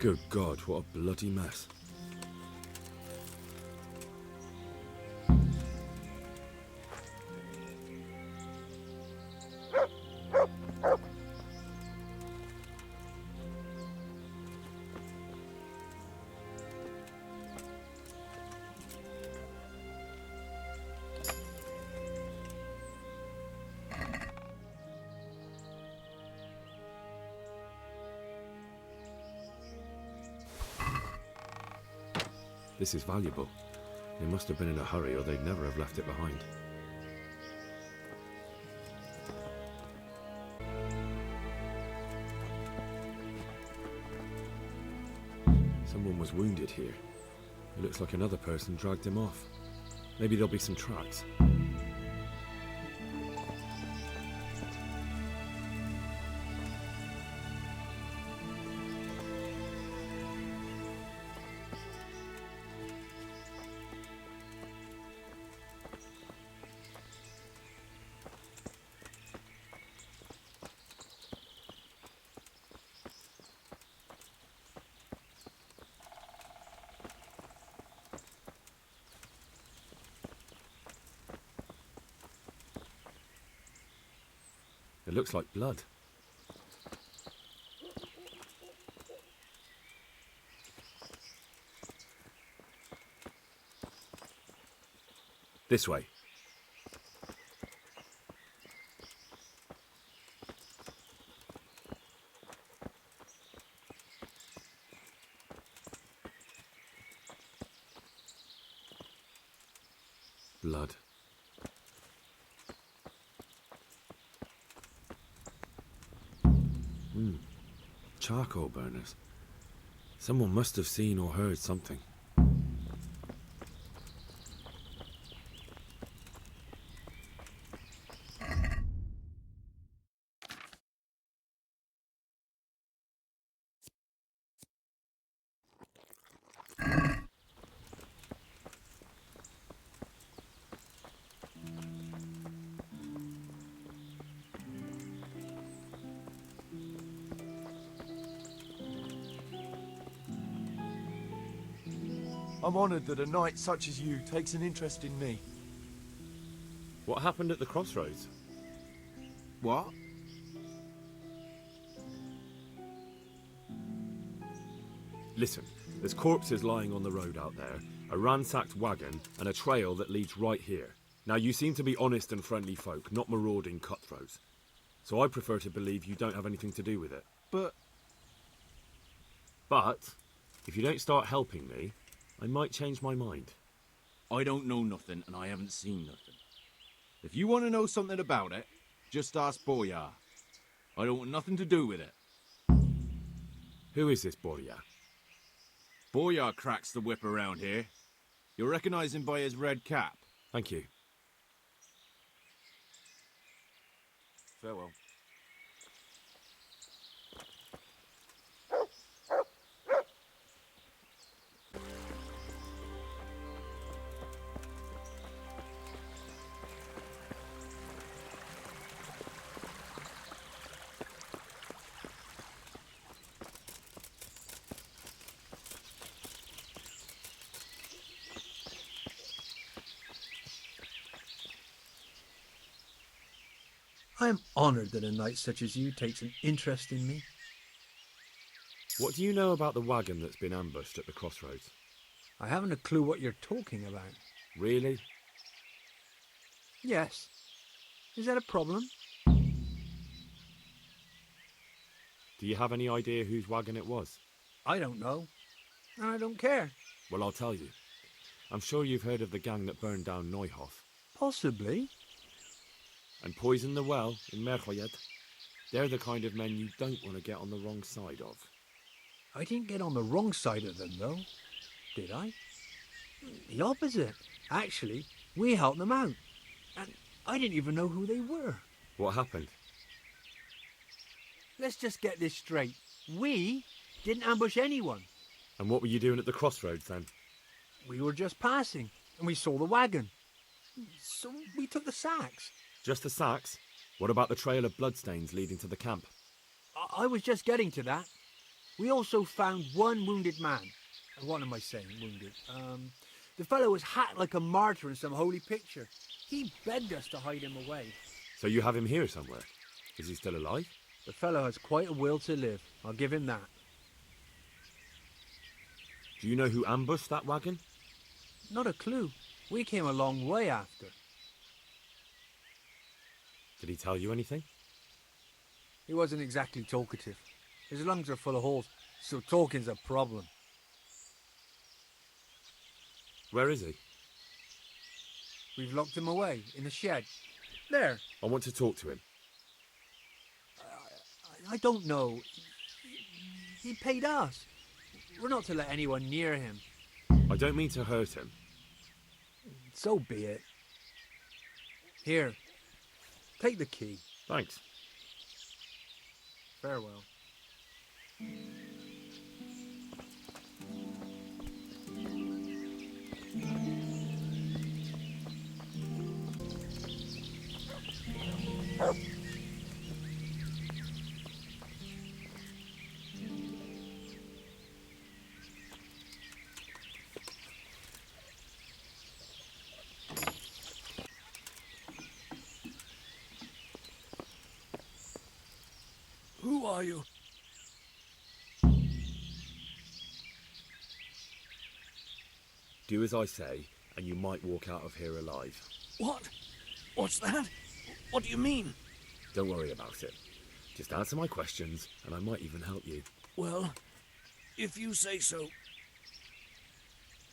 Good God, what a bloody mess. This is valuable. They must have been in a hurry or they'd never have left it behind. Someone was wounded here. It looks like another person dragged him off. Maybe there'll be some tracks. It looks like blood. This way. Blood. Charcoal burners. Someone must have seen or heard something. I'm honoured that a knight such as you takes an interest in me. What happened at the crossroads? What? Listen, there's corpses lying on the road out there, a ransacked wagon, and a trail that leads right here. Now, you seem to be honest and friendly folk, not marauding cutthroats. So I prefer to believe you don't have anything to do with it. But, if you don't start helping me, I might change my mind. I don't know nothing, and I haven't seen nothing. If you want to know something about it, just ask Borya. I don't want nothing to do with it. Who is this Borya? Borya cracks the whip around here. You'll recognize him by his red cap. Thank you. Farewell. I am honoured that a knight such as you takes an interest in me. What do you know about the wagon that's been ambushed at the crossroads? I haven't a clue what you're talking about. Really? Yes. Is that a problem? Do you have any idea whose wagon it was? I don't know. And I don't care. Well, I'll tell you. I'm sure you've heard of the gang that burned down Neuhof Possibly. and poisoned the well in Mercenary. They're the kind of men you don't want to get on the wrong side of. I didn't get on the wrong side of them, though. Did I? The opposite. Actually, we helped them out. And I didn't even know who they were. What happened? Let's just get this straight. We didn't ambush anyone. And what were you doing at the crossroads then? We were just passing, and we saw the wagon. So we took the sacks. Just the sacks? What about the trail of bloodstains leading to the camp? I was just getting to that. We also found one wounded man. What am I saying, wounded? The fellow was hacked like a martyr in some holy picture. He begged us to hide him away. So you have him here somewhere? Is he still alive? The fellow has quite a will to live. I'll give him that. Do you know who ambushed that wagon? Not a clue. We came a long way after. Did he tell you anything? He wasn't exactly talkative. His lungs are full of holes, so talking's a problem. Where is he? We've locked him away, in the shed. There. I want to talk to him. I don't know. He paid us. We're not to let anyone near him. I don't mean to hurt him. So be it. Here. Take the key. Thanks. Farewell. Who are you? Do as I say, and you might walk out of here alive. What? What's that? What do you mean? Don't worry about it. Just answer my questions, and I might even help you. Well, if you say so.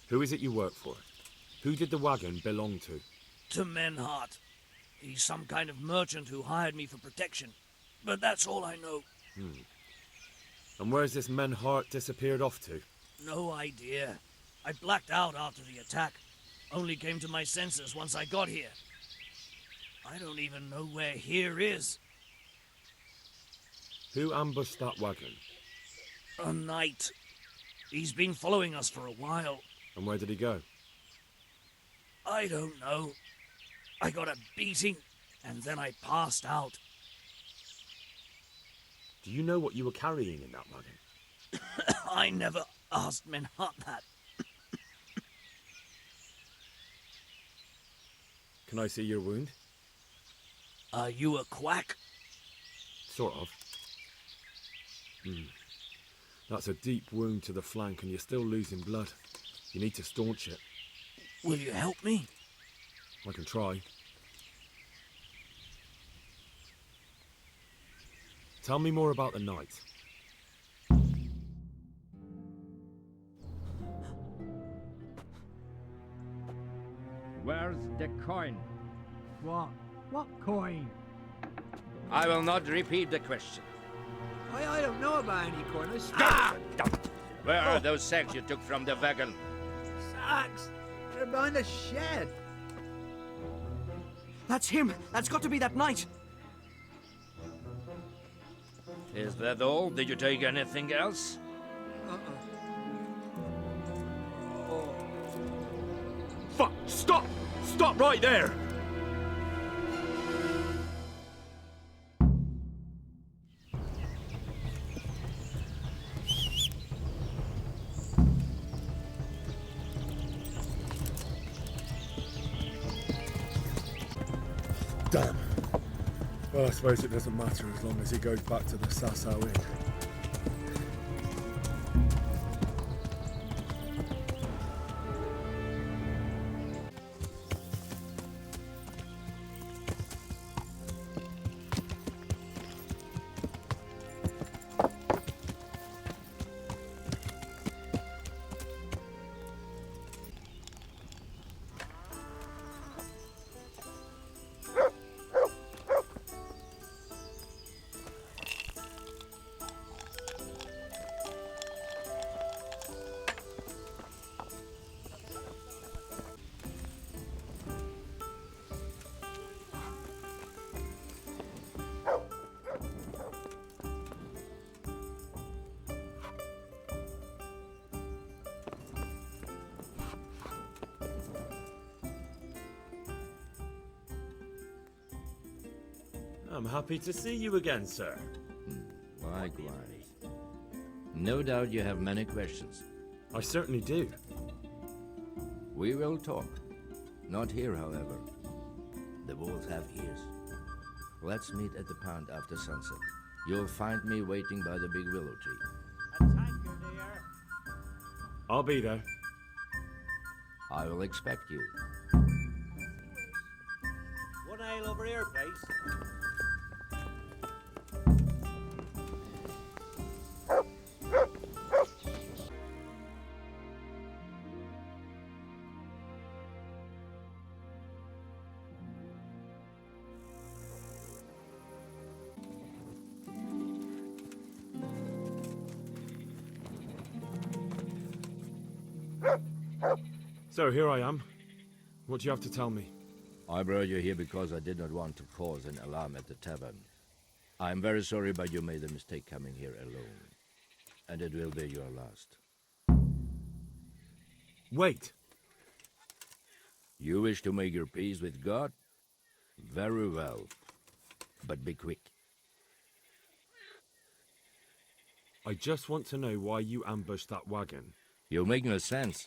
Who is it you work for? Who did the wagon belong to? To Menhart. He's some kind of merchant who hired me for protection. But that's all I know. And where's this Menhart disappeared off to? No idea. I blacked out after the attack. Only came to my senses once I got here. I don't even know where here is. Who ambushed that wagon? A knight. He's been following us for a while. And where did he go? I don't know. I got a beating, and then I passed out. Do you know what you were carrying in that wagon? I never asked Menhart that. Can I see your wound? Are you a quack? Sort of. That's a deep wound to the flank and you're still losing blood. You need to staunch it. Will you help me? I can try. Tell me more about the night. Where's the coin? What? What coin? I will not repeat the question. I don't know about any coin. I stole Don't. Where are those sacks you took from the wagon? sacks. They're behind the shed. That's him. That's got to be that knight. Is that all? Did you take anything else? Fuck! Stop! Stop right there! Damn. Well, I suppose it doesn't matter as long as he goes back to the Sasau Inn. I'm happy to see you again, sir. Likewise. No doubt you have many questions. I certainly do. We will talk. Not here, however. The wolves have ears. Let's meet at the pond after sunset. You'll find me waiting by the big willow tree. A tanker there. I'll be there. I will expect you. One ale over here, please. So here I am. What do you have to tell me? I brought you here because I did not want to cause an alarm at the tavern. I am very sorry, but you made a mistake coming here alone. And it will be your last. Wait! You wish to make your peace with God? Very well. But be quick. I just want to know why you ambushed that wagon. You make no sense.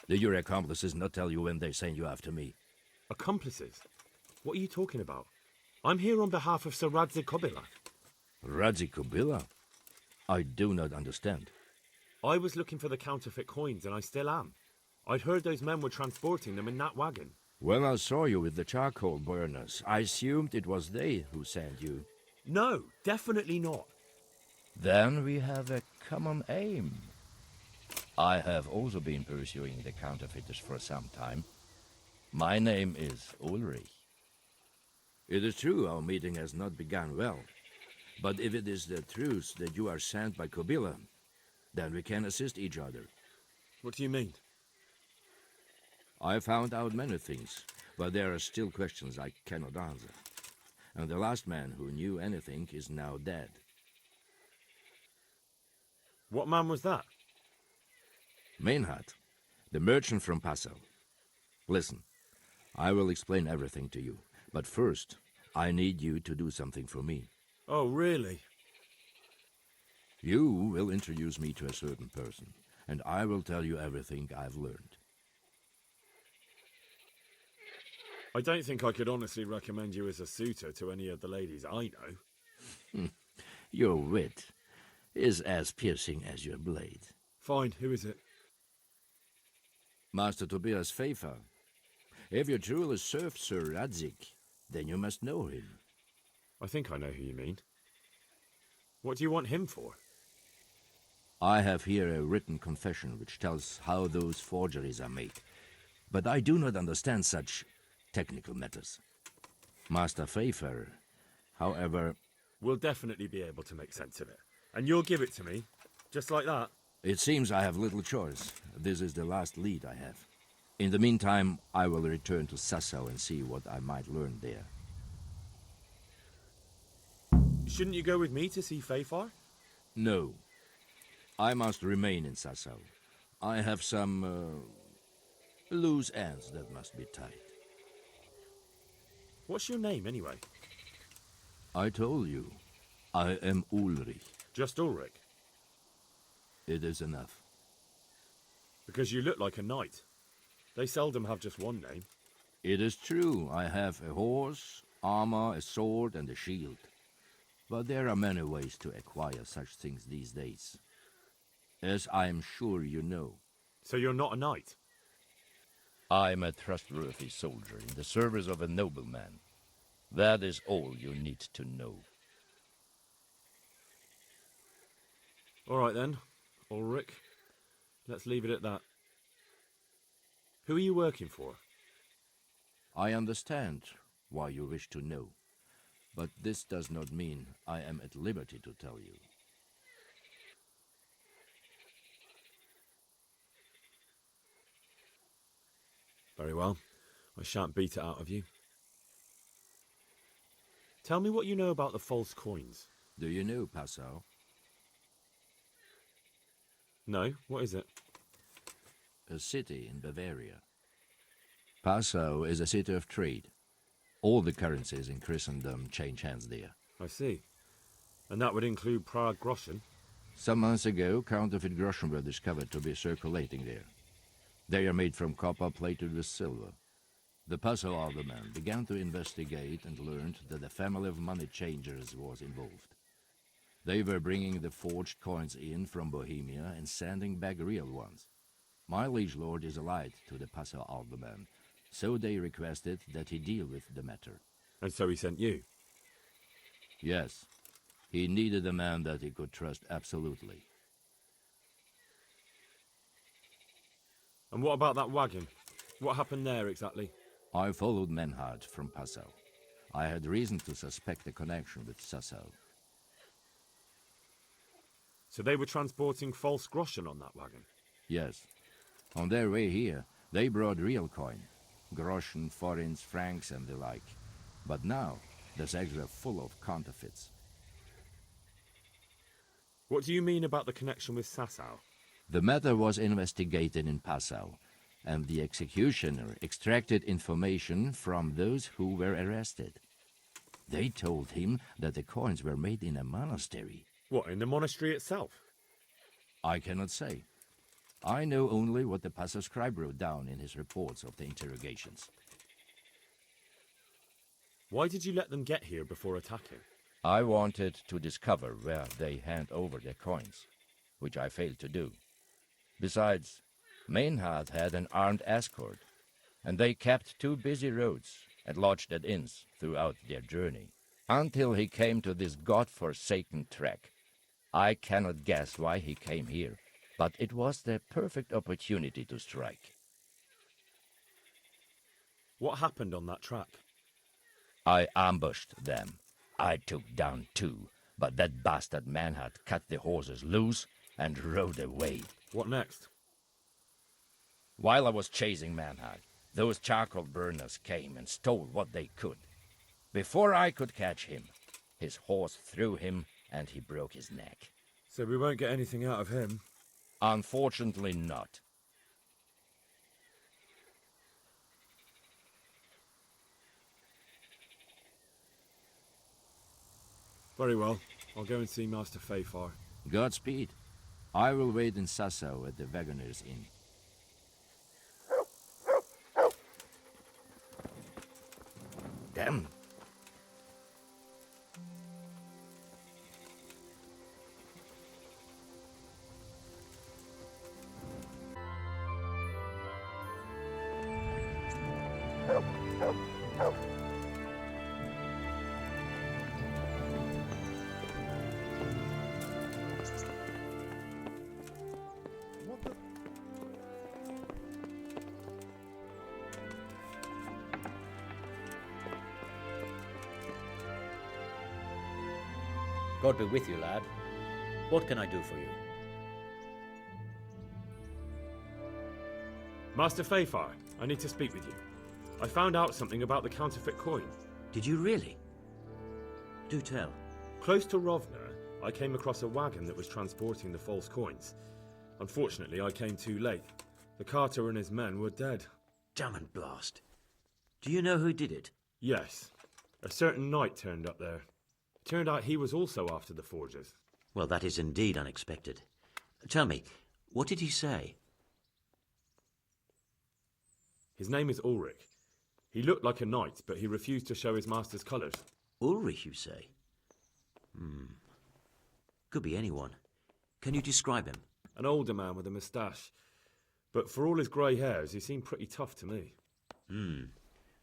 Did your accomplices not tell you when they sent you after me? Accomplices? What are you talking about? I'm here on behalf of Sir Radzig. Radzig? I do not understand. I was looking for the counterfeit coins, and I still am. I'd heard those men were transporting them in that wagon. When I saw you with the charcoal burners, I assumed it was they who sent you. No, definitely not. Then we have a common aim. I have also been pursuing the counterfeiters for some time. My name is Ulrich. It is true our meeting has not begun well. But if it is the truth that you are sent by Kobila, then we can assist each other. What do you mean? I found out many things, but there are still questions I cannot answer. And the last man who knew anything is now dead. What man was that? Mainhard, the merchant from Passau. Listen, I will explain everything to you, but first, I need you to do something for me. Oh, really? You will introduce me to a certain person, and I will tell you everything I've learned. I don't think I could honestly recommend you as a suitor to any of the ladies I know. Your wit is as piercing as your blade. Fine, who is it? Master Tobias Feyfar. If you truly serve Sir Radzig, then you must know him. I think I know who you mean. What do you want him for? I have here a written confession which tells how those forgeries are made, but I do not understand such technical matters. Master Feyfar, however... We'll definitely be able to make sense of it. And you'll give it to me, just like that? It seems I have little choice. This is the last lead I have. In the meantime, I will return to Sasau and see what I might learn there. Shouldn't you go with me to see Feyfar? No. I must remain in Sasau. I have some loose ends that must be tied. What's your name, anyway? I told you. I am Ulrich. Just Ulrich? It is enough. Because you look like a knight. They seldom have just one name. It is true. I have a horse, armor, a sword, and a shield. But there are many ways to acquire such things these days. As I am sure you know. So you're not a knight? I'm a trustworthy soldier in the service of a nobleman. That is all you need to know. All right then, Ulrich. Let's leave it at that. Who are you working for? I understand why you wish to know, but this does not mean I am at liberty to tell you. Very well. I shan't beat it out of you. Tell me what you know about the false coins. Do you know Passau? No, what is it? A city in Bavaria. Passau is a city of trade. All the currencies in Christendom change hands there. I see. And that would include Prague Groschen? Some months ago, counterfeit groschen were discovered to be circulating there. They are made from copper plated with silver. The Passau alderman began to investigate and learned that a family of money changers was involved. They were bringing the forged coins in from Bohemia and sending back real ones. My liege lord is allied to the Passau alderman, so they requested that he deal with the matter. And so he sent you? Yes. He needed a man that he could trust absolutely. And what about that wagon? What happened there exactly? I followed Menhard from Passau. I had reason to suspect a connection with Sasau. So they were transporting false groschen on that wagon? Yes. On their way here, they brought real coin. Groschen, forints, francs and the like. But now, the sacks were full of counterfeits. What do you mean about the connection with Sasau? The matter was investigated in Passau, and the executioner extracted information from those who were arrested. They told him that the coins were made in a monastery. What, in the monastery itself? I cannot say. I know only what the Passau scribe wrote down in his reports of the interrogations. Why did you let them get here before attacking? I wanted to discover where they hand over their coins, which I failed to do. Besides, Meinhard had an armed escort, and they kept two busy roads and lodged at inns throughout their journey, until he came to this god-forsaken track. I cannot guess why he came here, but it was the perfect opportunity to strike. What happened on that track? I ambushed them. I took down two, but that bastard Meinhard cut the horses loose and rode away. What next? While I was chasing Meinhard, those charcoal burners came and stole what they could. Before I could catch him, his horse threw him and he broke his neck. So we won't get anything out of him? Unfortunately not. Very well. I'll go and see Master Feyfar. Godspeed. I will wait in Sasau at the Wagoner's Inn. Damn. What the... God be with you, lad. What can I do for you? Master Feyfar, I need to speak with you. I found out something about the counterfeit coin. Did you really? Do tell. Close to Rovna, I came across a wagon that was transporting the false coins. Unfortunately, I came too late. The carter and his men were dead. Damn and blast. Do you know who did it? Yes. A certain knight turned up there. Turned out he was also after the forgers. Well, that is indeed unexpected. Tell me, what did he say? His name is Ulrich. He looked like a knight, but he refused to show his master's colours. Ulrich, you say? Could be anyone. Can you describe him? An older man with a moustache. But for all his grey hairs, he seemed pretty tough to me.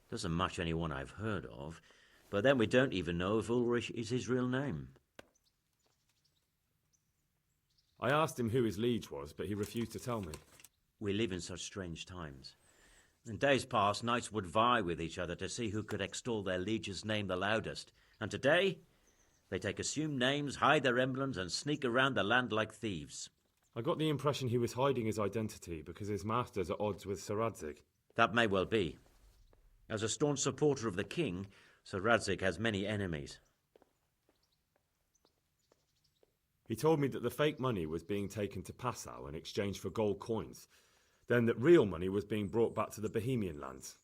Doesn't match anyone I've heard of. But then we don't even know if Ulrich is his real name. I asked him who his liege was, but he refused to tell me. We live in such strange times. In days past, knights would vie with each other to see who could extol their liege's name the loudest. And today, they take assumed names, hide their emblems, and sneak around the land like thieves. I got the impression he was hiding his identity because his master's at odds with Sir Radzig. That may well be. As a staunch supporter of the king, Sir Radzig has many enemies. He told me that the fake money was being taken to Passau in exchange for gold coins, then that real money was being brought back to the Bohemian lands.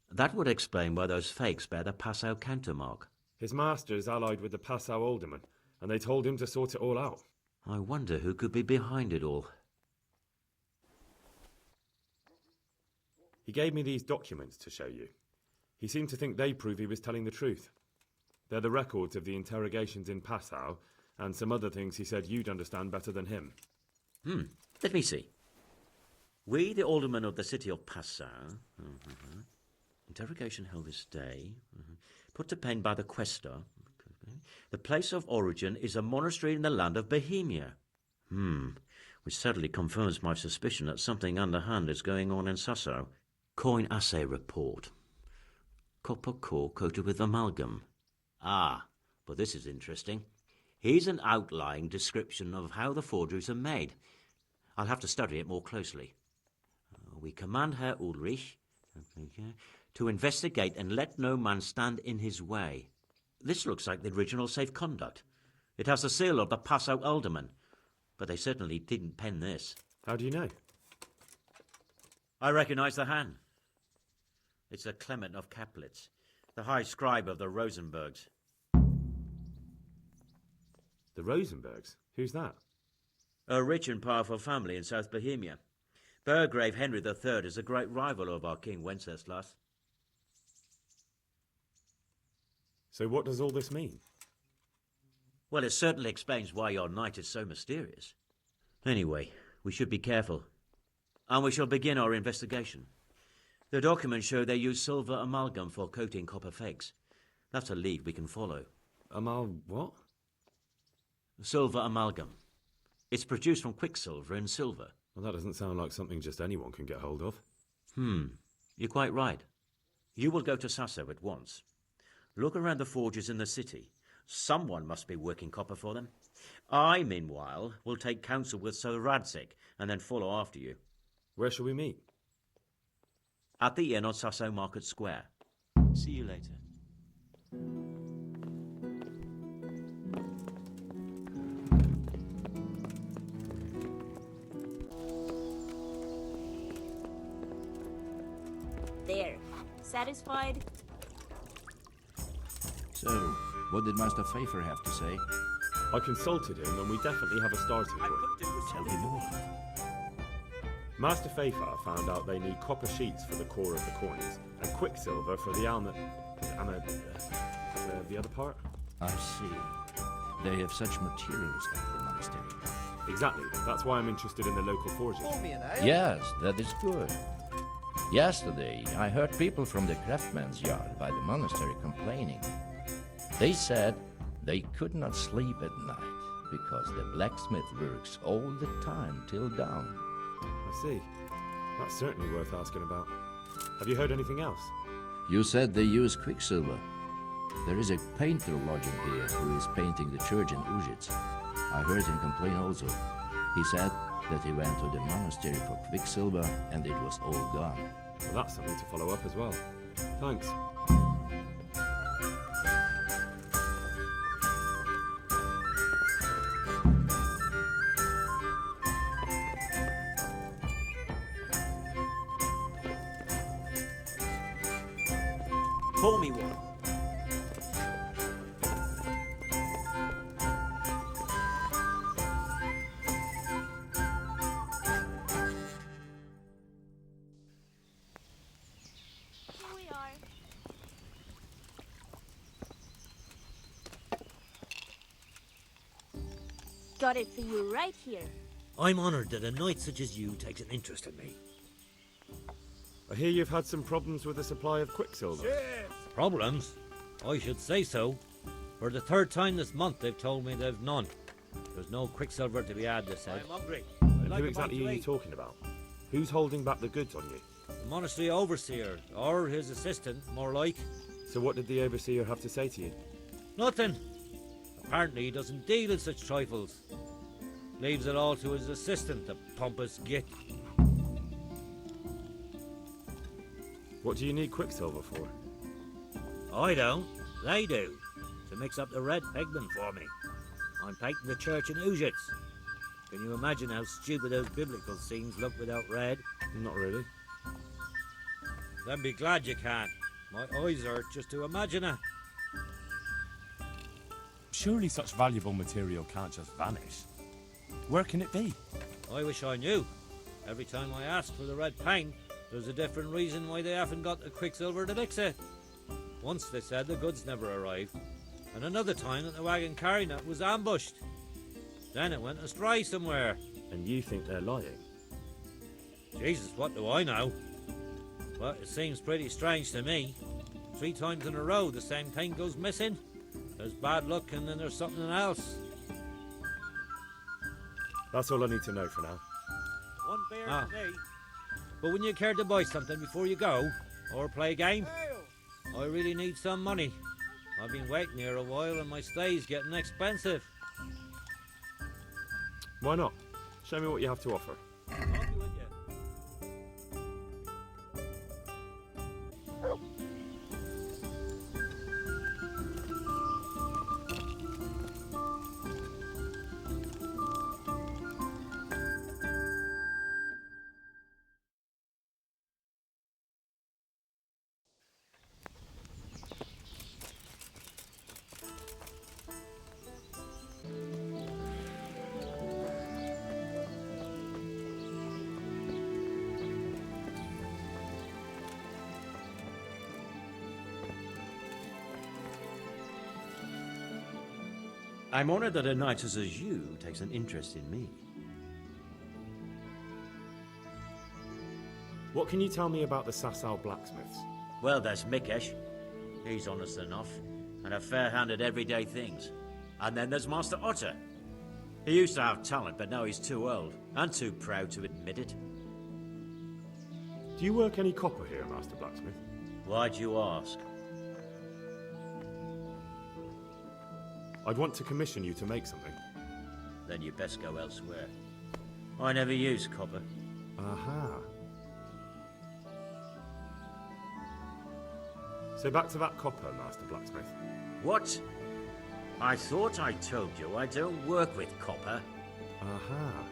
That would explain why those fakes bear the Passau countermark. His master is allied with the Passau alderman, and they told him to sort it all out. I wonder who could be behind it all. He gave me these documents to show you. He seemed to think they prove he was telling the truth. They're the records of the interrogations in Passau, and some other things he said you'd understand better than him. Let me see. We, the aldermen of the city of Passau. Interrogation held this day. Put to pen by the quaestor. The place of origin is a monastery in the land of Bohemia. Which certainly confirms my suspicion that something underhand is going on in Sasau. Coin assay report. Copper core coated with amalgam. Ah, but this is interesting. Here's an outline description of how the forgeries are made. I'll have to study it more closely. We command Herr Ulrich to investigate and let no man stand in his way. This looks like the original safe conduct. It has the seal of the Passau alderman, but they certainly didn't pen this. How do you know? I recognize the hand. It's a Clement of Kaplitz, the high scribe of the Rosenbergs. The Rosenbergs? Who's that? A rich and powerful family in South Bohemia. Burgrave Henry III is a great rival of our King Wenceslas. So what does all this mean? Well, it certainly explains why your knight is so mysterious. Anyway, we should be careful. And we shall begin our investigation. The documents show they use silver amalgam for coating copper fakes. That's a lead we can follow. What? Silver amalgam. It's produced from quicksilver and silver. Well, that doesn't sound like something just anyone can get hold of. You're quite right. You will go to Sasau at once. Look around the forges in the city. Someone must be working copper for them. I, meanwhile, will take counsel with Sir Radzig and then follow after you. Where shall we meet? At the inn on Sasau Market Square. See you later. There. Satisfied? So, what did Master Feyfar have to say? I consulted him and we definitely have a starting point. Tell me more. Master Feyfar found out they need copper sheets for the core of the coins and quicksilver for the the other part? I see. They have such materials at the monastery. Exactly. That's why I'm interested in the local forges. Yes, that is good. Yesterday, I heard people from the craftsman's yard by the monastery complaining. They said they could not sleep at night because the blacksmith works all the time till dawn. I see. That's certainly worth asking about. Have you heard anything else? You said they use quicksilver. There is a painter lodging here who is painting the church in Ujitz. I heard him complain also. He said that he went to the monastery for quicksilver and it was all gone. Well, that's something to follow up as well. Thanks. Pour me one. Here we are. Got it for you right here. I'm honored that a knight such as you takes an interest in me. I hear you've had some problems with the supply of quicksilver. Problems? I should say so. For the third time this month, they've told me they've none. There's no quicksilver to be had, they said. I'm hungry. And who exactly are you talking about? Who's holding back the goods on you? The monastery overseer, or his assistant, more like. So what did the overseer have to say to you? Nothing. Apparently he doesn't deal in such trifles. Leaves it all to his assistant, the pompous git. What do you need quicksilver for? I don't. They do. To mix up the red pigment for me. I'm painting the church in Ujitz. Can you imagine how stupid those biblical scenes look without red? Not really. Then be glad you can. My eyes hurt just to imagine it. Surely such valuable material can't just vanish. Where can it be? I wish I knew. Every time I ask for the red paint, there's a different reason why they haven't got the quicksilver to mix it. Once they said the goods never arrived, and another time that the wagon carrying it was ambushed. Then it went astray somewhere. And you think they're lying? Jesus, what do I know? But it seems pretty strange to me. 3 times in a row the same thing goes missing. There's bad luck and then there's something else. That's all I need to know for now. One beer for me. But wouldn't you care to buy something before you go? Or play a game? I really need some money. I've been waiting here a while and my stay's getting expensive. Why not? Show me what you have to offer. I'll be with you. I'm honored that a knight such as you takes an interest in me. What can you tell me about the Sasau blacksmiths? Well, there's Mikesh. He's honest enough, and a fair hand at everyday things. And then there's Master Otter. He used to have talent, but now he's too old, and too proud to admit it. Do you work any copper here, Master Blacksmith? Why'd you ask? I'd want to commission you to make something. Then you best go elsewhere. I never use copper. Aha. So back to that copper, Master Blacksmith. What? I thought I told you I don't work with copper. Aha.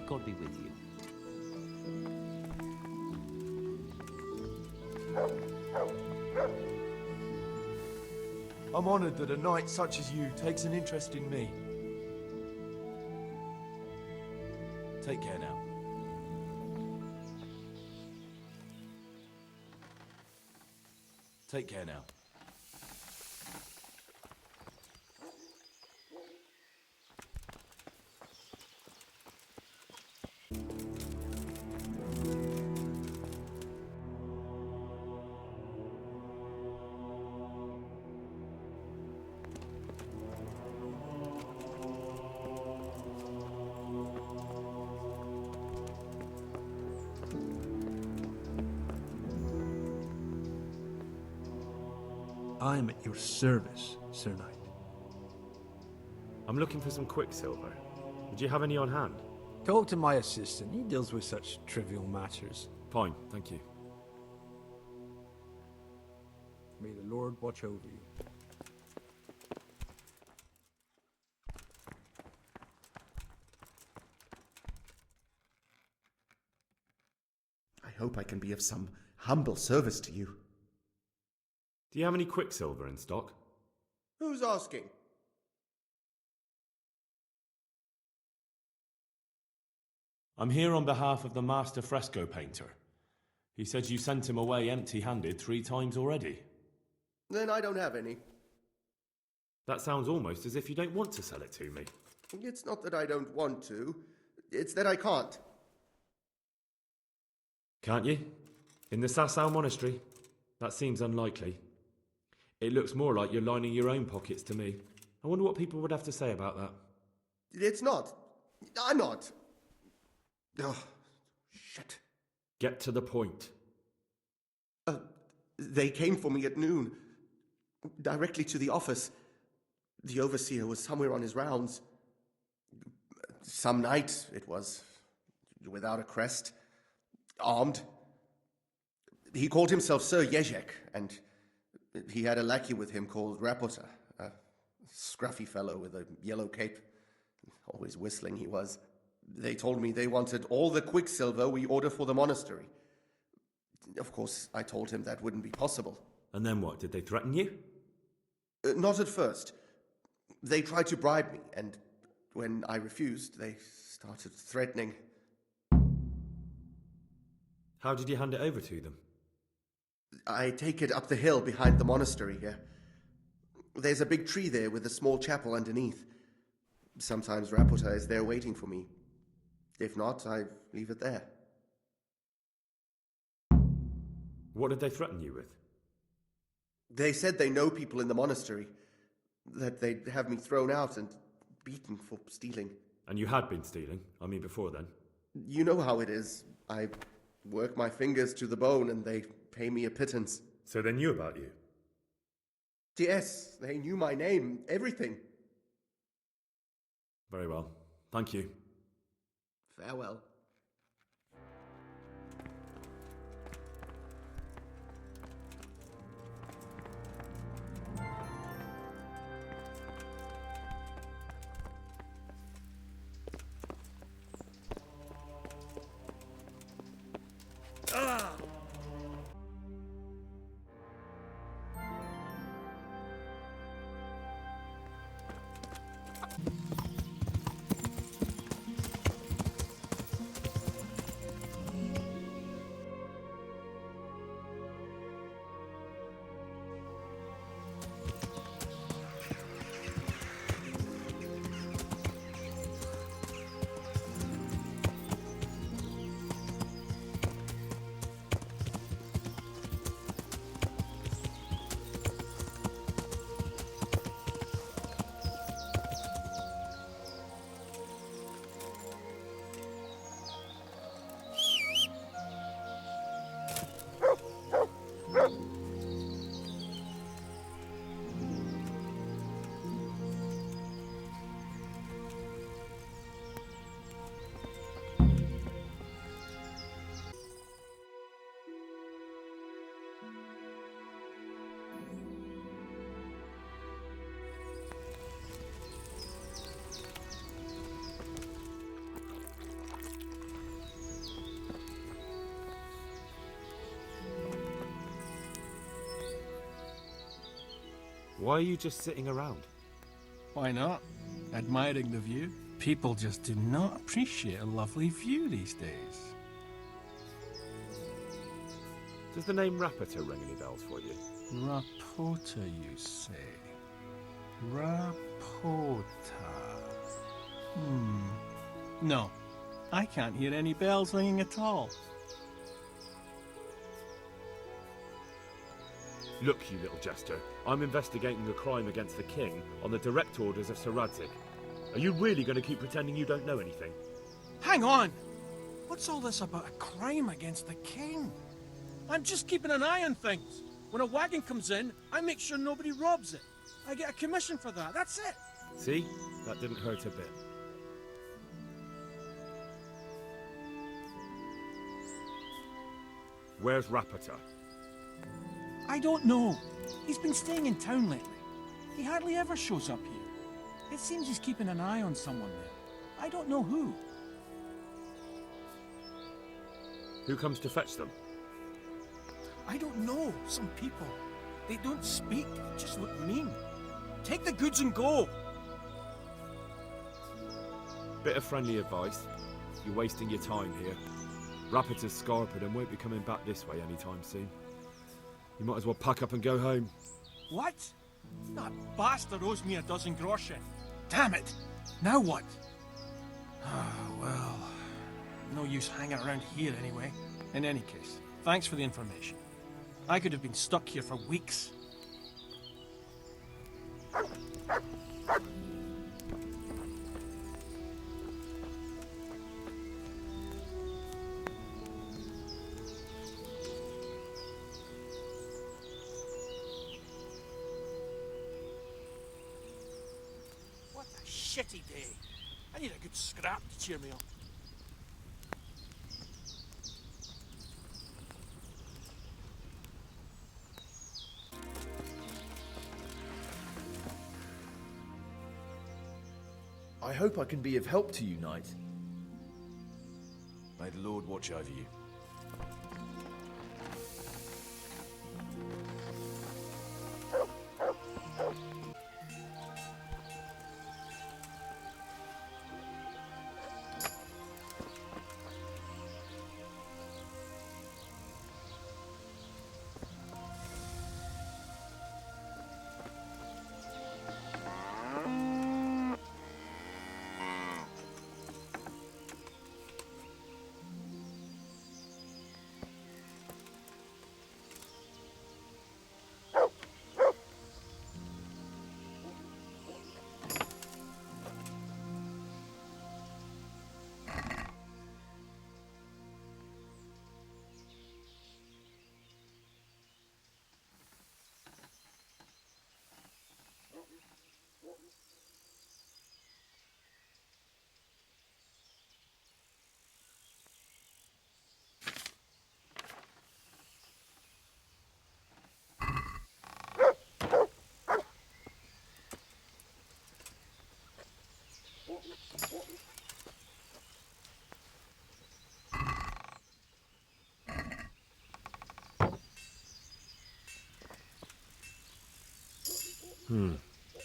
God be with you. I'm honored that a knight such as you takes an interest in me. Take care now. Take care now. I am at your service, Sir Knight. I'm looking for some quicksilver. Would you have any on hand? Talk to my assistant. He deals with such trivial matters. Fine, thank you. May the Lord watch over you. I hope I can be of some humble service to you. Do you have any quicksilver in stock? Who's asking? I'm here on behalf of the master fresco painter. He said you sent him away empty-handed 3 times already. Then I don't have any. That sounds almost as if you don't want to sell it to me. It's not that I don't want to, it's that I can't. Can't you? In the Sasau monastery? That seems unlikely. It looks more like you're lining your own pockets to me. I wonder what people would have to say about that. It's not. I'm not. Oh, shit. Get to the point. They came for me at noon. Directly to the office. The overseer was somewhere on his rounds. Some night, it was. Without a crest. Armed. He called himself Sir Jezhek, and he had a lackey with him called Rapota, a scruffy fellow with a yellow cape. Always whistling he was. They told me they wanted all the quicksilver we order for the monastery. Of course, I told him that wouldn't be possible. And then what? Did they threaten you? Not at first. They tried to bribe me, and when I refused, they started threatening. How did you hand it over to them? I take it up the hill behind the monastery here. There's a big tree there with a small chapel underneath. Sometimes Rapota is there waiting for me. If not, I leave it there. What did they threaten you with? They said they know people in the monastery, that they'd have me thrown out and beaten for stealing. And you had been stealing? I mean, before then? You know how it is. I work my fingers to the bone and they pay me a pittance. So they knew about you? Yes, they knew my name, everything. Very well. Thank you. Farewell. Why are you just sitting around? Why not? Admiring the view. People just do not appreciate a lovely view these days. Does the name Rapota ring any bells for you? Rapota, you say? Rapota. No, I can't hear any bells ringing at all. Look, you little jester. I'm investigating a crime against the king on the direct orders of Sir Radzig. Are you really going to keep pretending you don't know anything? Hang on! What's all this about a crime against the king? I'm just keeping an eye on things. When a wagon comes in, I make sure nobody robs it. I get a commission for that, that's it. See? That didn't hurt a bit. Where's Rapota? I don't know. He's been staying in town lately. He hardly ever shows up here. It seems he's keeping an eye on someone there. I don't know who. Who comes to fetch them? I don't know. Some people. They don't speak, just look mean. Take the goods and go! Bit of friendly advice. You're wasting your time here. Rapota's scarpered and won't be coming back this way anytime soon. You might as well pack up and go home. What? That bastard owes me a dozen groschen. Damn it! Now what? Well, no use hanging around here anyway. In any case, thanks for the information. I could have been stuck here for weeks. What a shitty day. I need a good scrap to cheer me up. I hope I can be of help to you, Knight. May the Lord watch over you.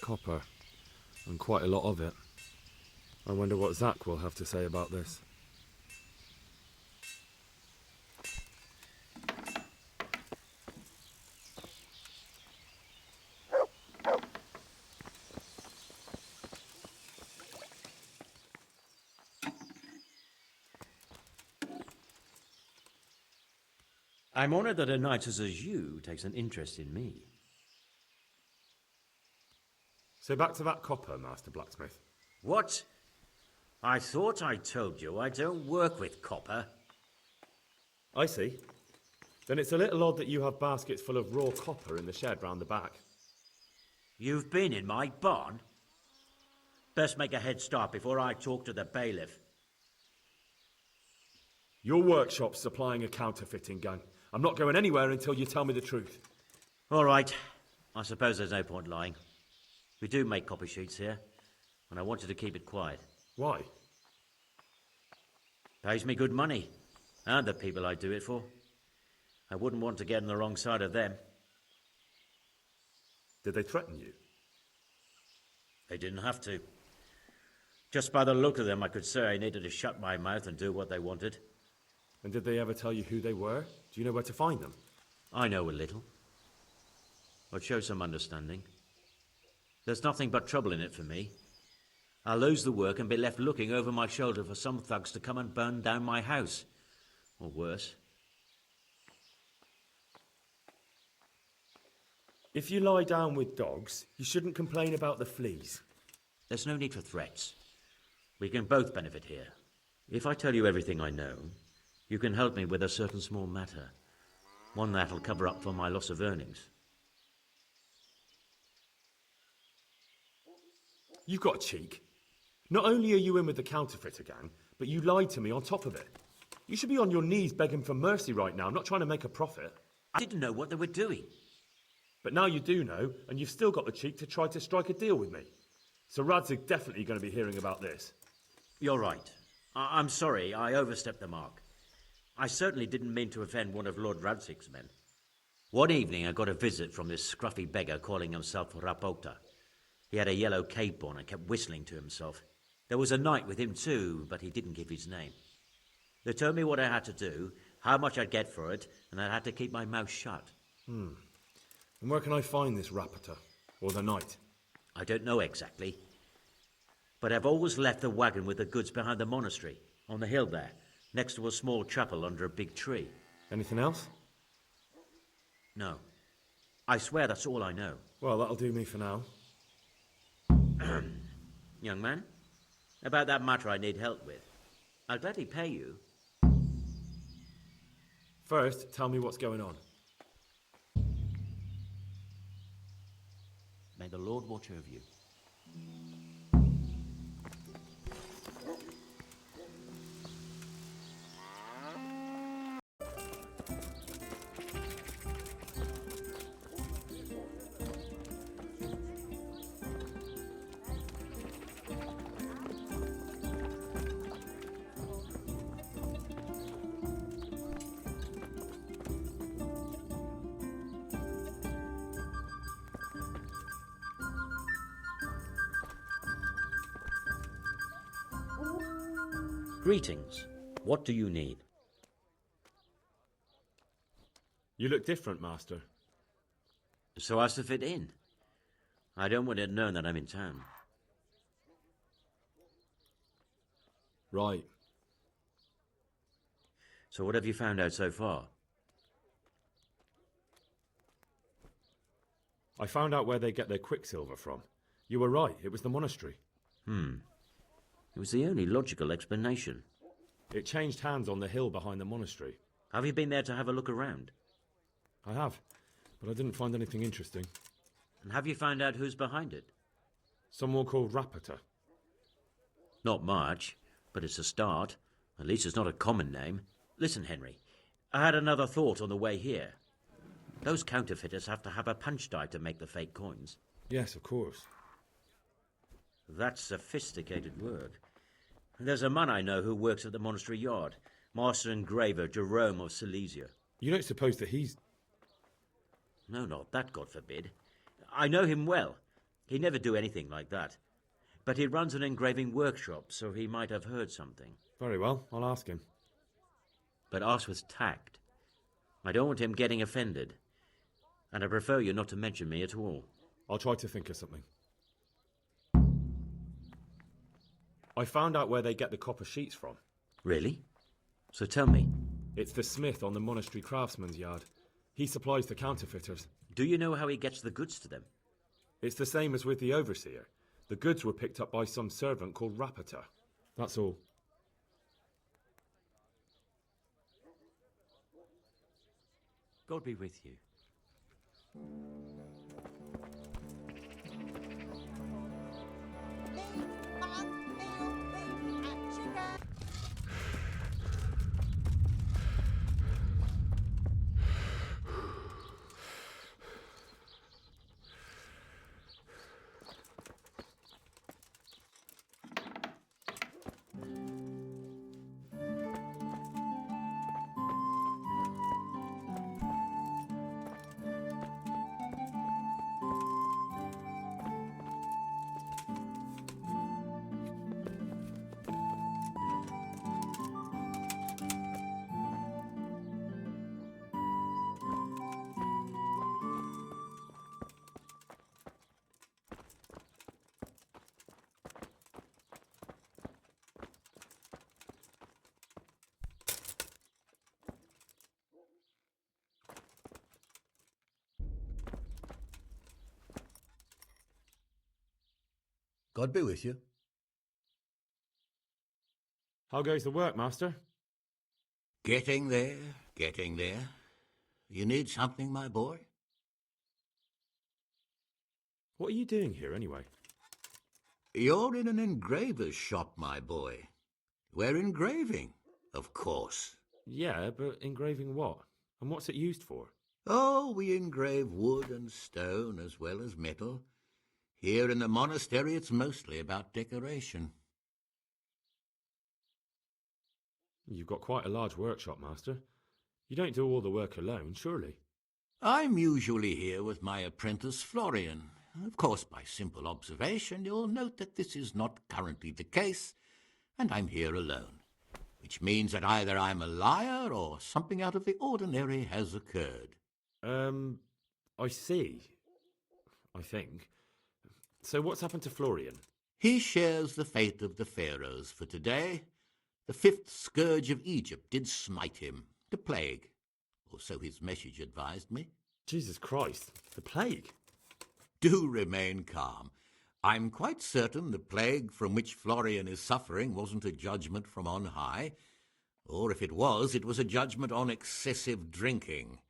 Copper. And quite a lot of it. I wonder what Zach will have to say about this. I'm honored that a knight such as you takes an interest in me. So back to that copper, Master Blacksmith. What? I thought I told you I don't work with copper. I see. Then it's a little odd that you have baskets full of raw copper in the shed round the back. You've been in my barn? Best make a head start before I talk to the bailiff. Your workshop's supplying a counterfeiting gang. I'm not going anywhere until you tell me the truth. All right. I suppose there's no point lying. We do make copy sheets here, and I wanted to keep it quiet. Why? Pays me good money, and the people I do it for. I wouldn't want to get on the wrong side of them. Did they threaten you? They didn't have to. Just by the look of them, I could say I needed to shut my mouth and do what they wanted. And did they ever tell you who they were? Do you know where to find them? I know a little. I'd show some understanding. There's nothing but trouble in it for me. I'll lose the work and be left looking over my shoulder for some thugs to come and burn down my house. Or worse. If you lie down with dogs, you shouldn't complain about the fleas. There's no need for threats. We can both benefit here. If I tell you everything I know, you can help me with a certain small matter. One that'll cover up for my loss of earnings. You've got a cheek. Not only are you in with the counterfeiter gang, but you lied to me on top of it. You should be on your knees begging for mercy right now, not trying to make a profit. I didn't know what they were doing. But now you do know, and you've still got the cheek to try to strike a deal with me. So Radzig definitely going to be hearing about this. You're right. I'm sorry, I overstepped the mark. I certainly didn't mean to offend one of Lord Radzig's men. One evening I got a visit from this scruffy beggar calling himself Rapota. He had a yellow cape on and kept whistling to himself. There was a knight with him too, but he didn't give his name. They told me what I had to do, how much I'd get for it, and I had to keep my mouth shut. And where can I find this Rapota? Or the knight? I don't know exactly. But I've always left the wagon with the goods behind the monastery, on the hill there, next to a small chapel under a big tree. Anything else? No. I swear that's all I know. Well, that'll do me for now. Young man, about that matter I need help with. I'll gladly pay you. First, tell me what's going on. May the Lord watch over you. Greetings. What do you need? You look different, Master. So as to fit in. I don't want it known that I'm in town. Right. So what have you found out so far? I found out where they get their quicksilver from. You were right, it was the monastery. It was the only logical explanation. It changed hands on the hill behind the monastery. Have you been there to have a look around? I have, but I didn't find anything interesting. And have you found out who's behind it? Someone called Rapota. Not much, but it's a start. At least it's not a common name. Listen, Henry, I had another thought on the way here. Those counterfeiters have to have a punch die to make the fake coins. Yes, of course. That's sophisticated work. There's a man I know who works at the monastery yard, Master Engraver Jerome of Silesia. You don't suppose that he's... No, not that, God forbid. I know him well. He'd never do anything like that. But he runs an engraving workshop, so he might have heard something. Very well, I'll ask him. But ask with tact. I don't want him getting offended. And I prefer you not to mention me at all. I'll try to think of something. I found out where they get the copper sheets from. Really? So tell me. It's the smith on the monastery craftsman's yard. He supplies the counterfeiters. Do you know how he gets the goods to them? It's the same as with the overseer. The goods were picked up by some servant called Rapota. That's all. God be with you. God be with you. How goes the work, master? Getting there, getting there. You need something, my boy? What are you doing here, anyway? You're in an engraver's shop, my boy. We're engraving, of course. Yeah, but engraving what? And what's it used for? Oh, we engrave wood and stone as well as metal. Here in the monastery, it's mostly about decoration. You've got quite a large workshop, master. You don't do all the work alone, surely? I'm usually here with my apprentice, Florian. Of course, by simple observation, you'll note that this is not currently the case, and I'm here alone, which means that either I'm a liar or something out of the ordinary has occurred. I see. I think. So what's happened to Florian? He shares the fate of the pharaohs for today. The fifth scourge of Egypt did smite him, the plague, or so his message advised me. Jesus Christ, the plague? Do remain calm. I'm quite certain the plague from which Florian is suffering wasn't a judgment from on high, or if it was a judgment on excessive drinking.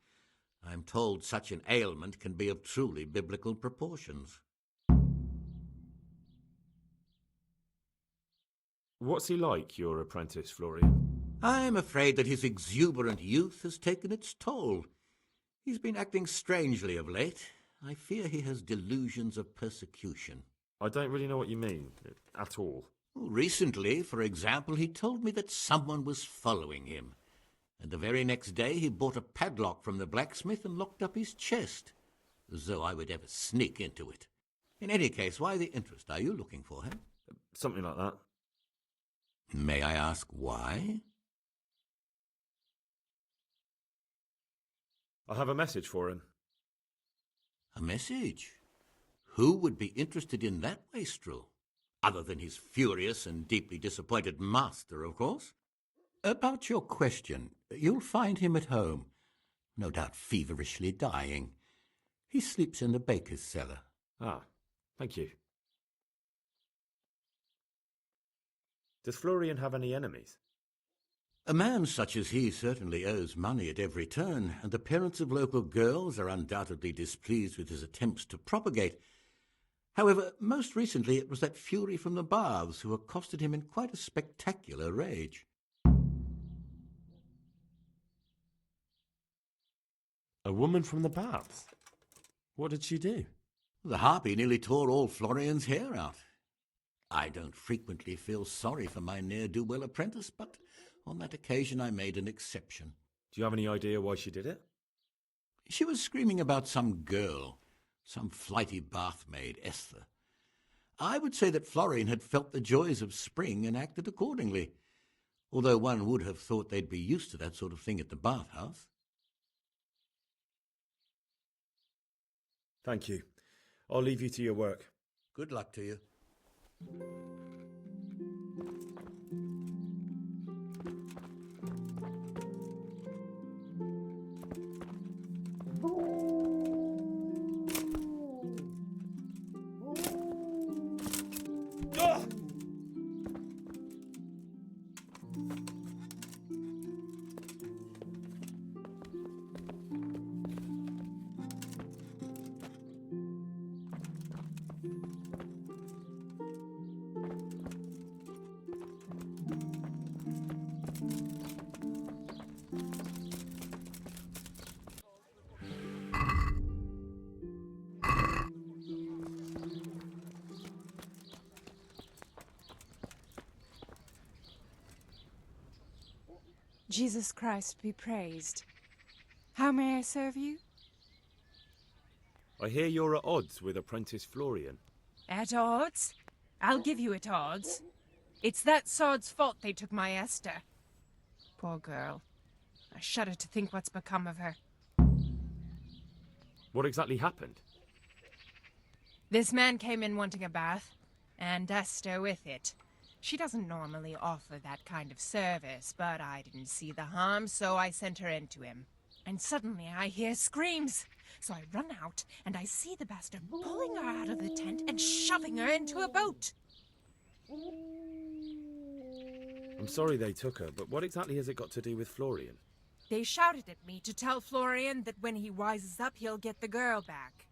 I'm told such an ailment can be of truly biblical proportions. What's he like, your apprentice, Florian? I'm afraid that his exuberant youth has taken its toll. He's been acting strangely of late. I fear he has delusions of persecution. I don't really know what you mean, at all. Recently, for example, he told me that someone was following him. And the very next day he bought a padlock from the blacksmith and locked up his chest, as though I would ever sneak into it. In any case, why the interest? Are you looking for him? Something like that. May I ask why? I have a message for him. A message? Who would be interested in that wastrel? Other than his furious and deeply disappointed master, of course. About your question, you'll find him at home, no doubt feverishly dying. He sleeps in the baker's cellar. Ah, thank you. Does Florian have any enemies? A man such as he certainly owes money at every turn, and the parents of local girls are undoubtedly displeased with his attempts to propagate. However, most recently it was that fury from the baths who accosted him in quite a spectacular rage. A woman from the baths? What did she do? The harpy nearly tore all Florian's hair out. I don't frequently feel sorry for my ne'er-do-well apprentice, but on that occasion I made an exception. Do you have any idea why she did it? She was screaming about some girl, some flighty bath-maid, Esther. I would say that Florian had felt the joys of spring and acted accordingly, although one would have thought they'd be used to that sort of thing at the bathhouse. Thank you. I'll leave you to your work. Good luck to you. Jesus Christ be praised. How may I serve you? I hear you're at odds with apprentice Florian. At odds? I'll give you at odds. It's that sod's fault they took my Esther. Poor girl. I shudder to think what's become of her. What exactly happened? This man came in wanting a bath, and Esther with it. She doesn't normally offer that kind of service, but I didn't see the harm, so I sent her in to him. And suddenly I hear screams. So I run out, and I see the bastard pulling her out of the tent and shoving her into a boat. I'm sorry they took her, but what exactly has it got to do with Florian? They shouted at me to tell Florian that when he wises up, he'll get the girl back.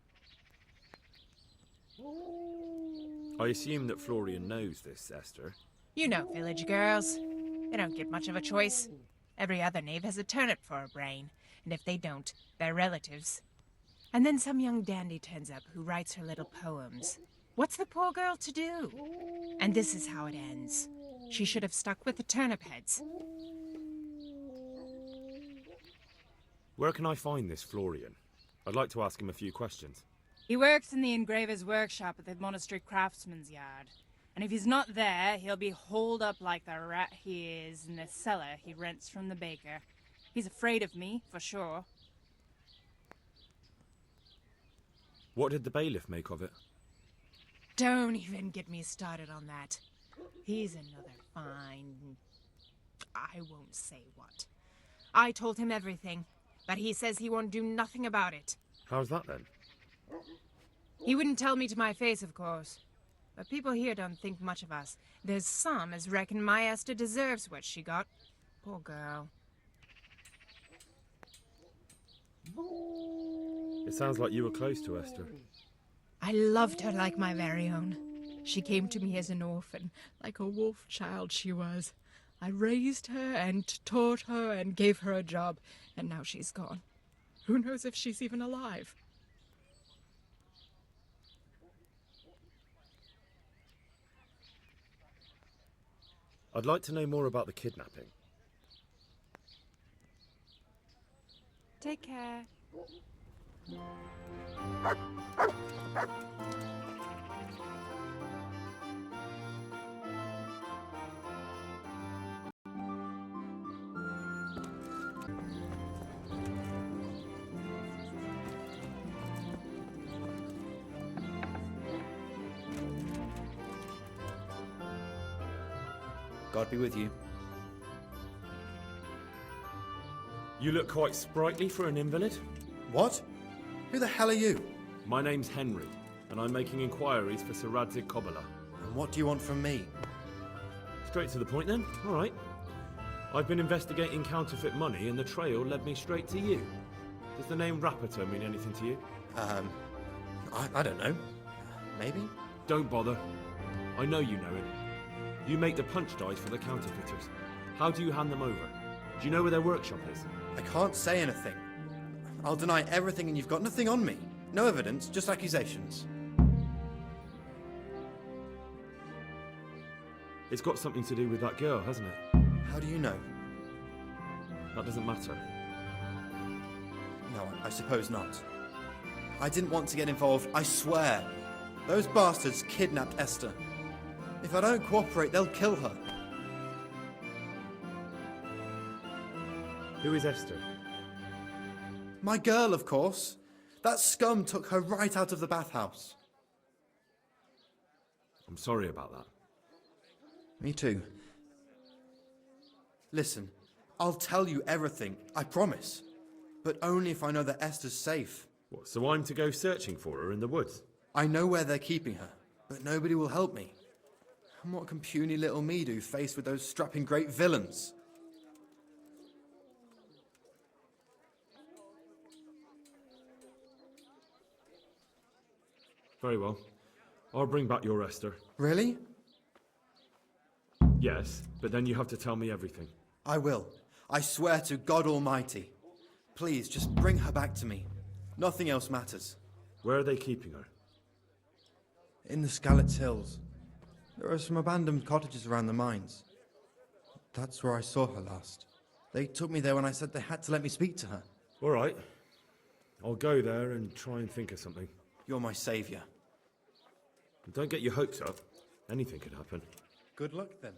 I assume that Florian knows this, Esther. You know village girls. They don't get much of a choice. Every other knave has a turnip for a brain, and if they don't, they're relatives. And then some young dandy turns up who writes her little poems. What's the poor girl to do? And this is how it ends. She should have stuck with the turnip heads. Where can I find this Florian? I'd like to ask him a few questions. He works in the engraver's workshop at the monastery craftsman's yard. And if he's not there, he'll be holed up like the rat he is in the cellar he rents from the baker. He's afraid of me, for sure. What did the bailiff make of it? Don't even get me started on that. He's another fine... I won't say what. I told him everything, but he says he won't do nothing about it. How's that then? He wouldn't tell me to my face, of course. But people here don't think much of us. There's some as reckon my Esther deserves what she got. Poor girl. It sounds like you were close to Esther. I loved her like my very own. She came to me as an orphan, like a wolf child she was. I raised her and taught her and gave her a job, and now she's gone. Who knows if she's even alive? I'd like to know more about the kidnapping. Take care. God be with you. You look quite sprightly for an invalid. What? Who the hell are you? My name's Henry, and I'm making inquiries for Sir Radzig Cobbler. And what do you want from me? Straight to the point then? All right. I've been investigating counterfeit money, and the trail led me straight to you. Does the name Rapota mean anything to you? I don't know. Maybe? Don't bother. I know you know it. You make the punch dice for the counterfeiters. How do you hand them over? Do you know where their workshop is? I can't say anything. I'll deny everything and you've got nothing on me. No evidence, just accusations. It's got something to do with that girl, hasn't it? How do you know? That doesn't matter. No, I suppose not. I didn't want to get involved, I swear. Those bastards kidnapped Esther. If I don't cooperate, they'll kill her. Who is Esther? My girl, of course. That scum took her right out of the bathhouse. I'm sorry about that. Me too. Listen, I'll tell you everything, I promise. But only if I know that Esther's safe. What, so I'm to go searching for her in the woods? I know where they're keeping her, but nobody will help me. And what can puny little me do faced with those strapping great villains? Very well. I'll bring back your Esther. Really? Yes, but then you have to tell me everything. I will. I swear to God Almighty. Please, just bring her back to me. Nothing else matters. Where are they keeping her? In the Skalitz Hills. There are some abandoned cottages around the mines. That's where I saw her last. They took me there when I said they had to let me speak to her. All right. I'll go there and try and think of something. You're my saviour. Don't get your hopes up. Anything could happen. Good luck then.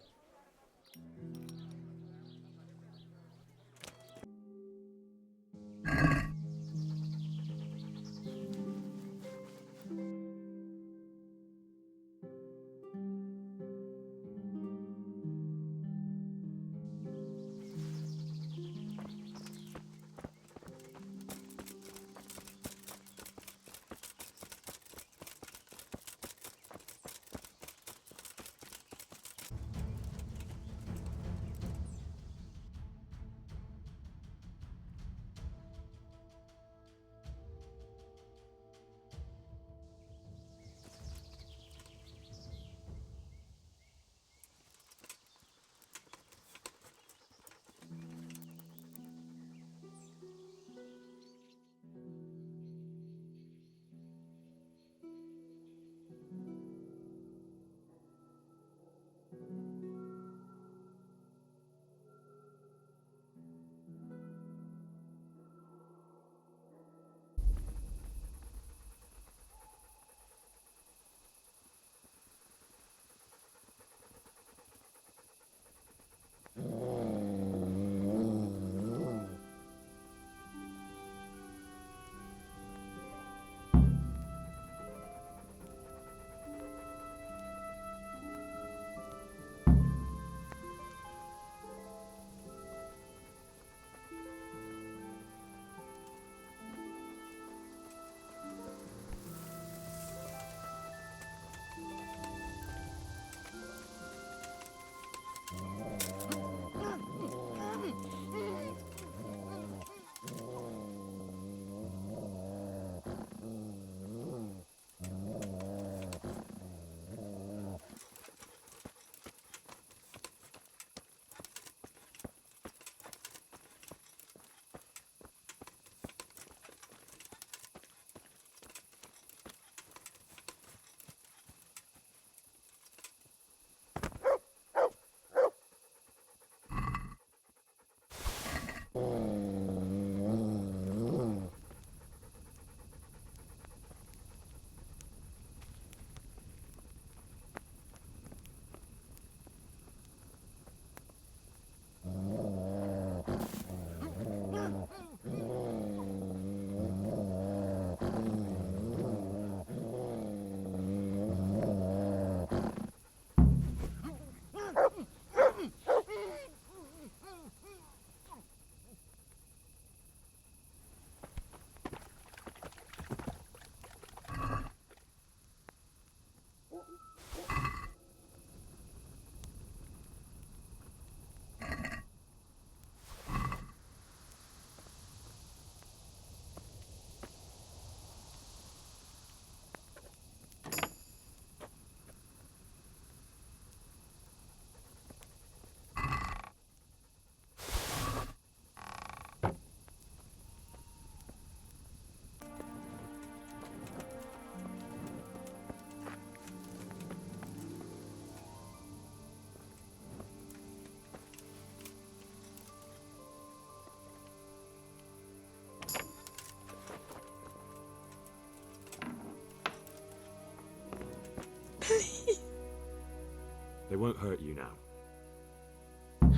They won't hurt you now.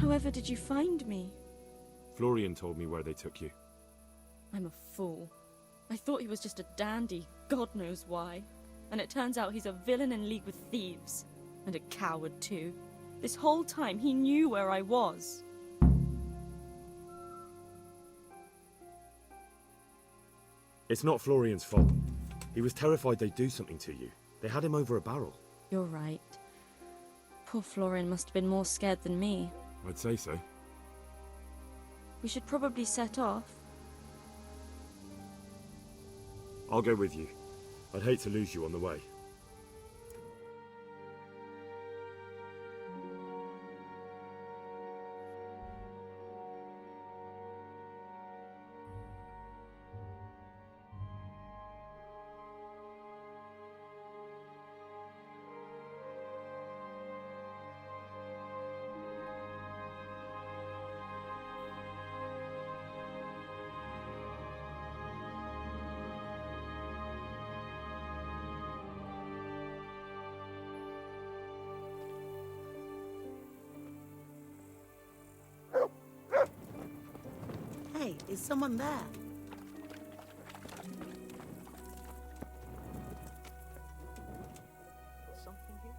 However did you find me? Florian told me where they took you. I'm a fool. I thought he was just a dandy, God knows why. And it turns out he's a villain in league with thieves. And a coward too. This whole time he knew where I was. It's not Florian's fault. He was terrified they'd do something to you. They had him over a barrel. You're right. Poor Florian must have been more scared than me. I'd say so. We should probably set off. I'll go with you. I'd hate to lose you on the way. Hey, is someone there? Something here?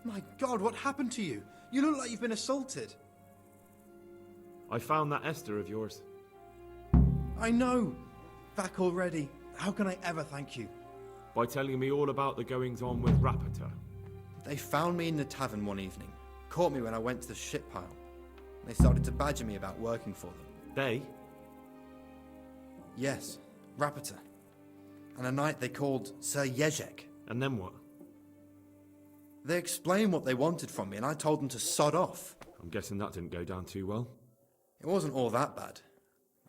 My God, what happened to you? You look like you've been assaulted. I found that Esther of yours. I know. Back already. How can I ever thank you? By telling me all about the goings-on with Rapota. They found me in the tavern one evening, caught me when I went to the ship pile. They started to badger me about working for them. They? Yes, Rapota. And a knight they called Sir Jezhek. And then what? They explained what they wanted from me, and I told them to sod off. I'm guessing that didn't go down too well. It wasn't all that bad.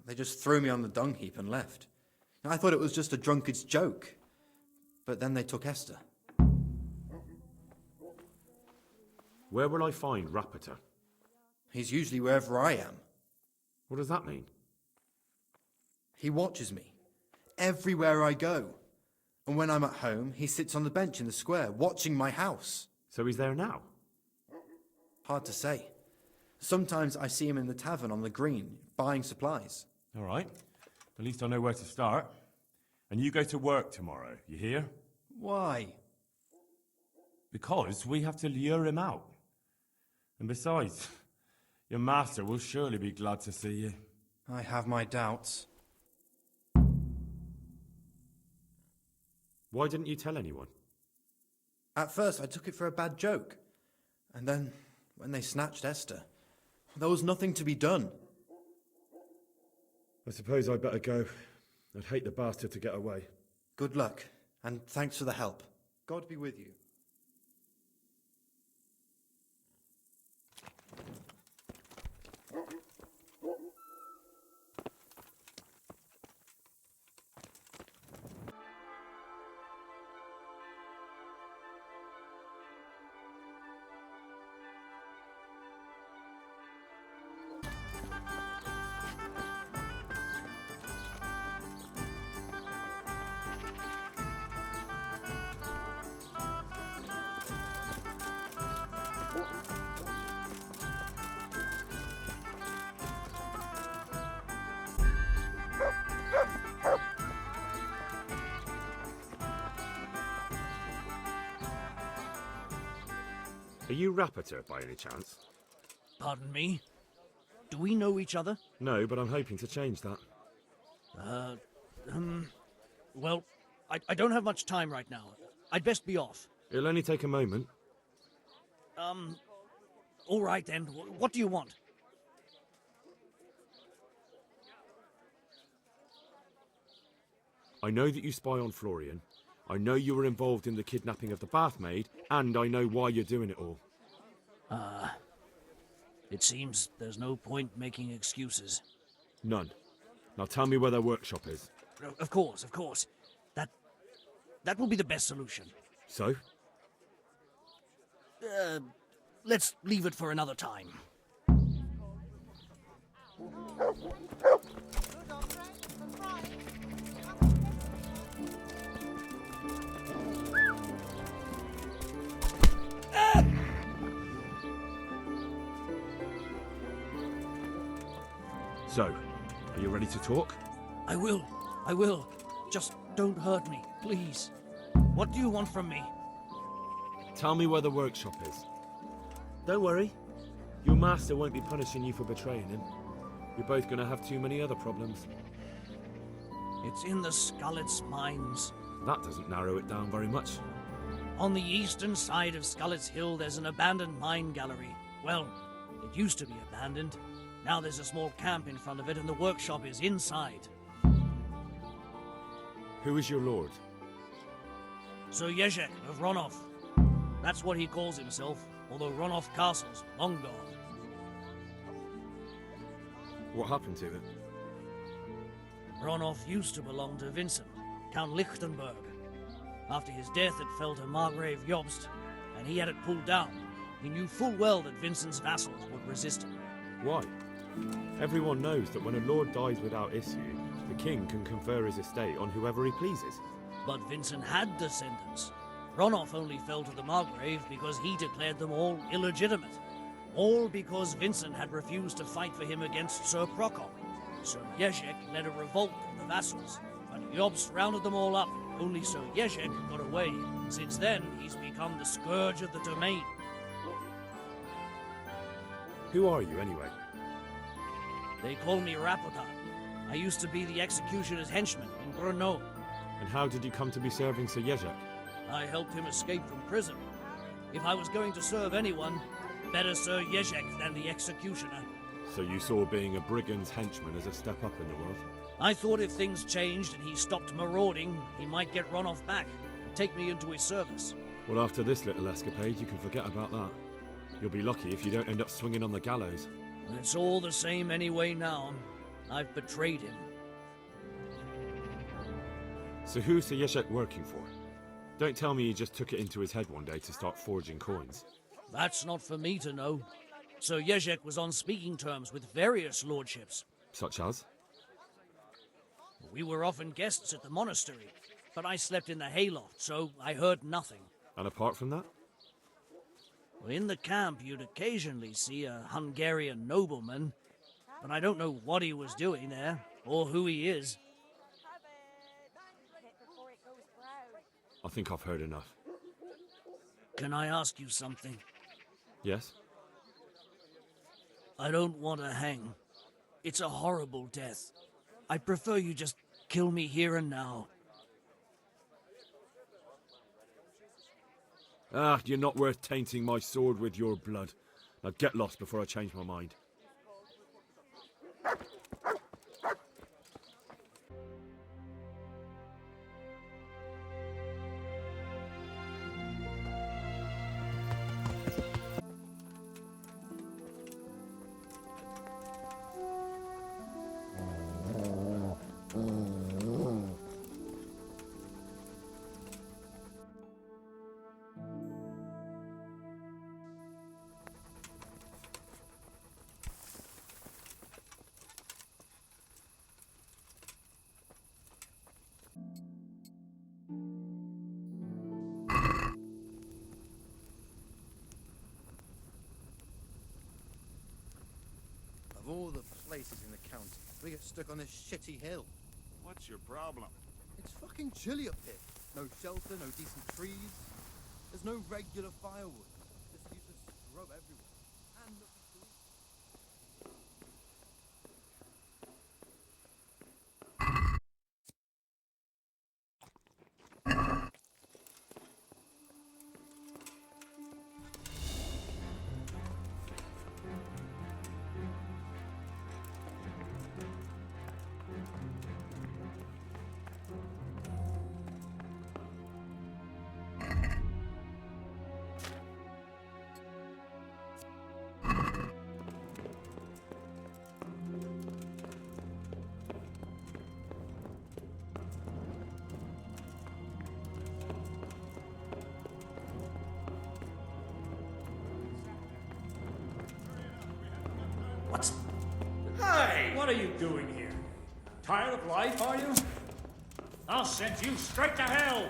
They just threw me on the dung heap and left. I thought it was just a drunkard's joke. But then they took Esther. Where will I find Rapota? He's usually wherever I am. What does that mean? He watches me. Everywhere I go. And when I'm at home, he sits on the bench in the square, watching my house. So he's there now? Hard to say. Sometimes I see him in the tavern on the green, buying supplies. All right. At least I know where to start. And you go to work tomorrow, you hear? Why? Because we have to lure him out. And besides, your master will surely be glad to see you. I have my doubts. Why didn't you tell anyone? At first I took it for a bad joke. And then, when they snatched Esther, there was nothing to be done. I suppose I'd better go. I'd hate the bastard to get away. Good luck, and thanks for the help. God be with you. Are you Rapota by any chance? Pardon me? Do we know each other? No, but I'm hoping to change that. Well, I don't have much time right now. I'd best be off. It'll only take a moment. All right then. What do you want? I know that you spy on Florian. I know you were involved in the kidnapping of the bathmaid, and I know why you're doing it all. It seems there's no point making excuses. None. Now tell me where their workshop is. Of course, of course. That will be the best solution. So? Let's leave it for another time. So, are you ready to talk? I will. Just don't hurt me, please. What do you want from me? Tell me where the workshop is. Don't worry. Your master won't be punishing you for betraying him. You're both gonna have too many other problems. It's in the Skullet's mines. That doesn't narrow it down very much. On the eastern side of Skullet's Hill, there's an abandoned mine gallery. Well, it used to be abandoned. Now there's a small camp in front of it, and the workshop is inside. Who is your lord? Sir Jezhek of Ronov. That's what he calls himself, although Ronov Castle's long gone. What happened to it? Ronov used to belong to Vincent, Count Lichtenberg. After his death, it fell to Margrave Jobst, and he had it pulled down. He knew full well that Vincent's vassals would resist him. Why? Everyone knows that when a lord dies without issue, the king can confer his estate on whoever he pleases. But Vincent had descendants. Ronov only fell to the Margrave because he declared them all illegitimate. All because Vincent had refused to fight for him against Sir Prokop. Sir Jezhek led a revolt of the vassals, but Jobst rounded them all up. Only Sir Jezhek got away. Since then, he's become the scourge of the domain. Who are you, anyway? They call me Rapota. I used to be the executioner's henchman in Brno. And how did you come to be serving Sir Jezhek? I helped him escape from prison. If I was going to serve anyone, better Sir Jezhek than the executioner. So you saw being a brigand's henchman as a step up in the world? I thought if things changed and he stopped marauding, he might get Ronov back and take me into his service. Well, after this little escapade, you can forget about that. You'll be lucky if you don't end up swinging on the gallows. It's all the same anyway now. I've betrayed him. So who's Sir Jezhek working for? Don't tell me he just took it into his head one day to start forging coins. That's not for me to know. Sir Jezhek was on speaking terms with various lordships. Such as? We were often guests at the monastery, but I slept in the hayloft, so I heard nothing. And apart from that? In the camp, you'd occasionally see a Hungarian nobleman, but I don't know what he was doing there, or who he is. I think I've heard enough. Can I ask you something? Yes? I don't want to hang. It's a horrible death. I'd prefer you just kill me here and now. Ah, you're not worth tainting my sword with your blood. Now get lost before I change my mind. Of all the places in the county, we get stuck on this shitty hill. What's your problem? It's fucking chilly up here. No shelter, no decent trees. There's no regular firewood. Just useless scrub everywhere. And nothing to eat. are you doing here? Tired of life, are you? I'll send you straight to hell!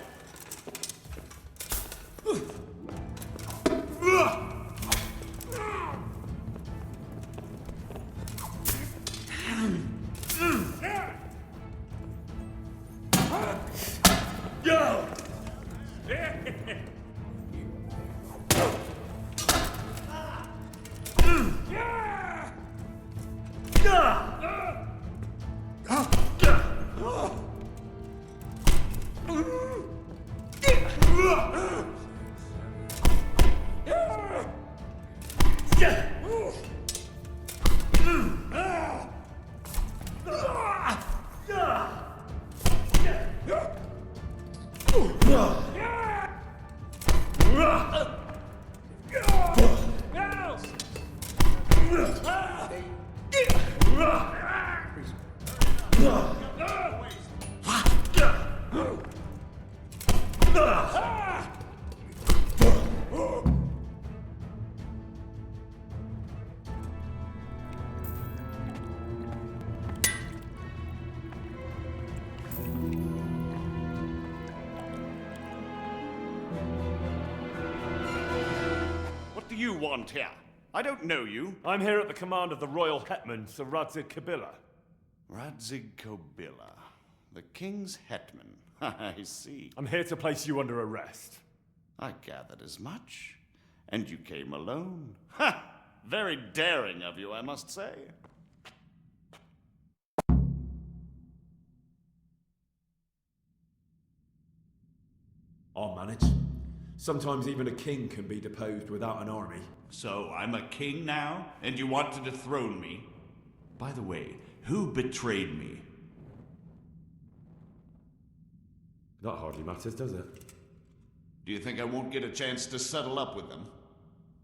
Go! What do you want here? I don't know you. I'm here at the command of the royal hetman, Sir Radzig Kabila. Radzig Kabila, the king's hetman. I see. I'm here to place you under arrest. I gathered as much. And you came alone. Ha! Very daring of you, I must say. I'll manage. Sometimes even a king can be deposed without an army. So I'm a king now, and you want to dethrone me? By the way, who betrayed me? That hardly matters, does it? Do you think I won't get a chance to settle up with them?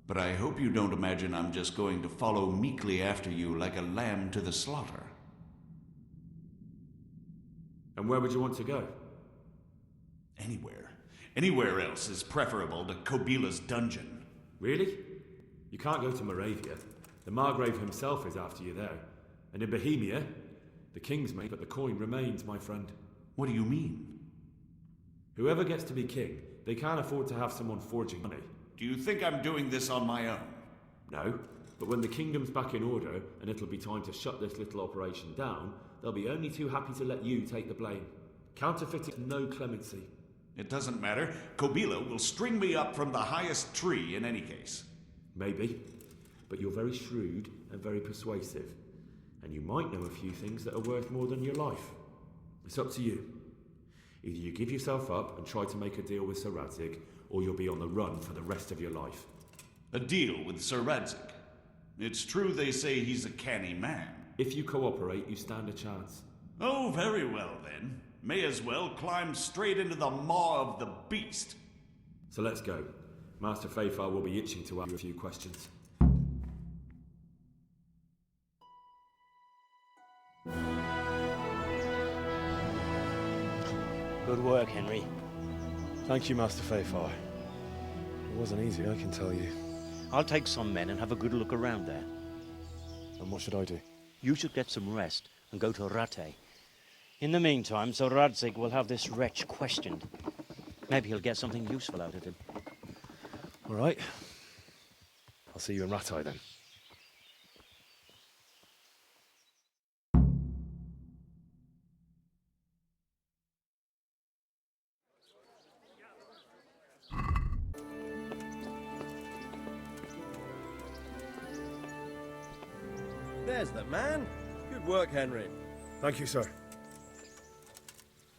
But I hope you don't imagine I'm just going to follow meekly after you like a lamb to the slaughter. And where would you want to go? Anywhere. Anywhere else is preferable to Kobila's dungeon. Really? You can't go to Moravia. The Margrave himself is after you there. And in Bohemia, the king's made, but the coin remains, my friend. What do you mean? Whoever gets to be king, they can't afford to have someone forging money. Do you think I'm doing this on my own? No, but when the kingdom's back in order, and it'll be time to shut this little operation down, they'll be only too happy to let you take the blame. Counterfeiting no clemency. It doesn't matter. Kobila will string me up from the highest tree in any case. Maybe, but you're very shrewd and very persuasive. And you might know a few things that are worth more than your life. It's up to you. Either you give yourself up and try to make a deal with Sir Radzig, or you'll be on the run for the rest of your life. A deal with Sir Radzig? It's true they say he's a canny man. If you cooperate, you stand a chance. Oh, very well then. May as well climb straight into the maw of the beast. So let's go. Master Feyfar will be itching to ask you a few questions. Good work, Henry. Thank you, Master Feyfar. It wasn't easy, I can tell you. I'll take some men and have a good look around there. And what should I do? You should get some rest and go to Rate. In the meantime, Sir Radzig will have this wretch questioned. Maybe he'll get something useful out of him. All right. I'll see you in Ratai then. There's the man. Good work, Henry. Thank you, sir.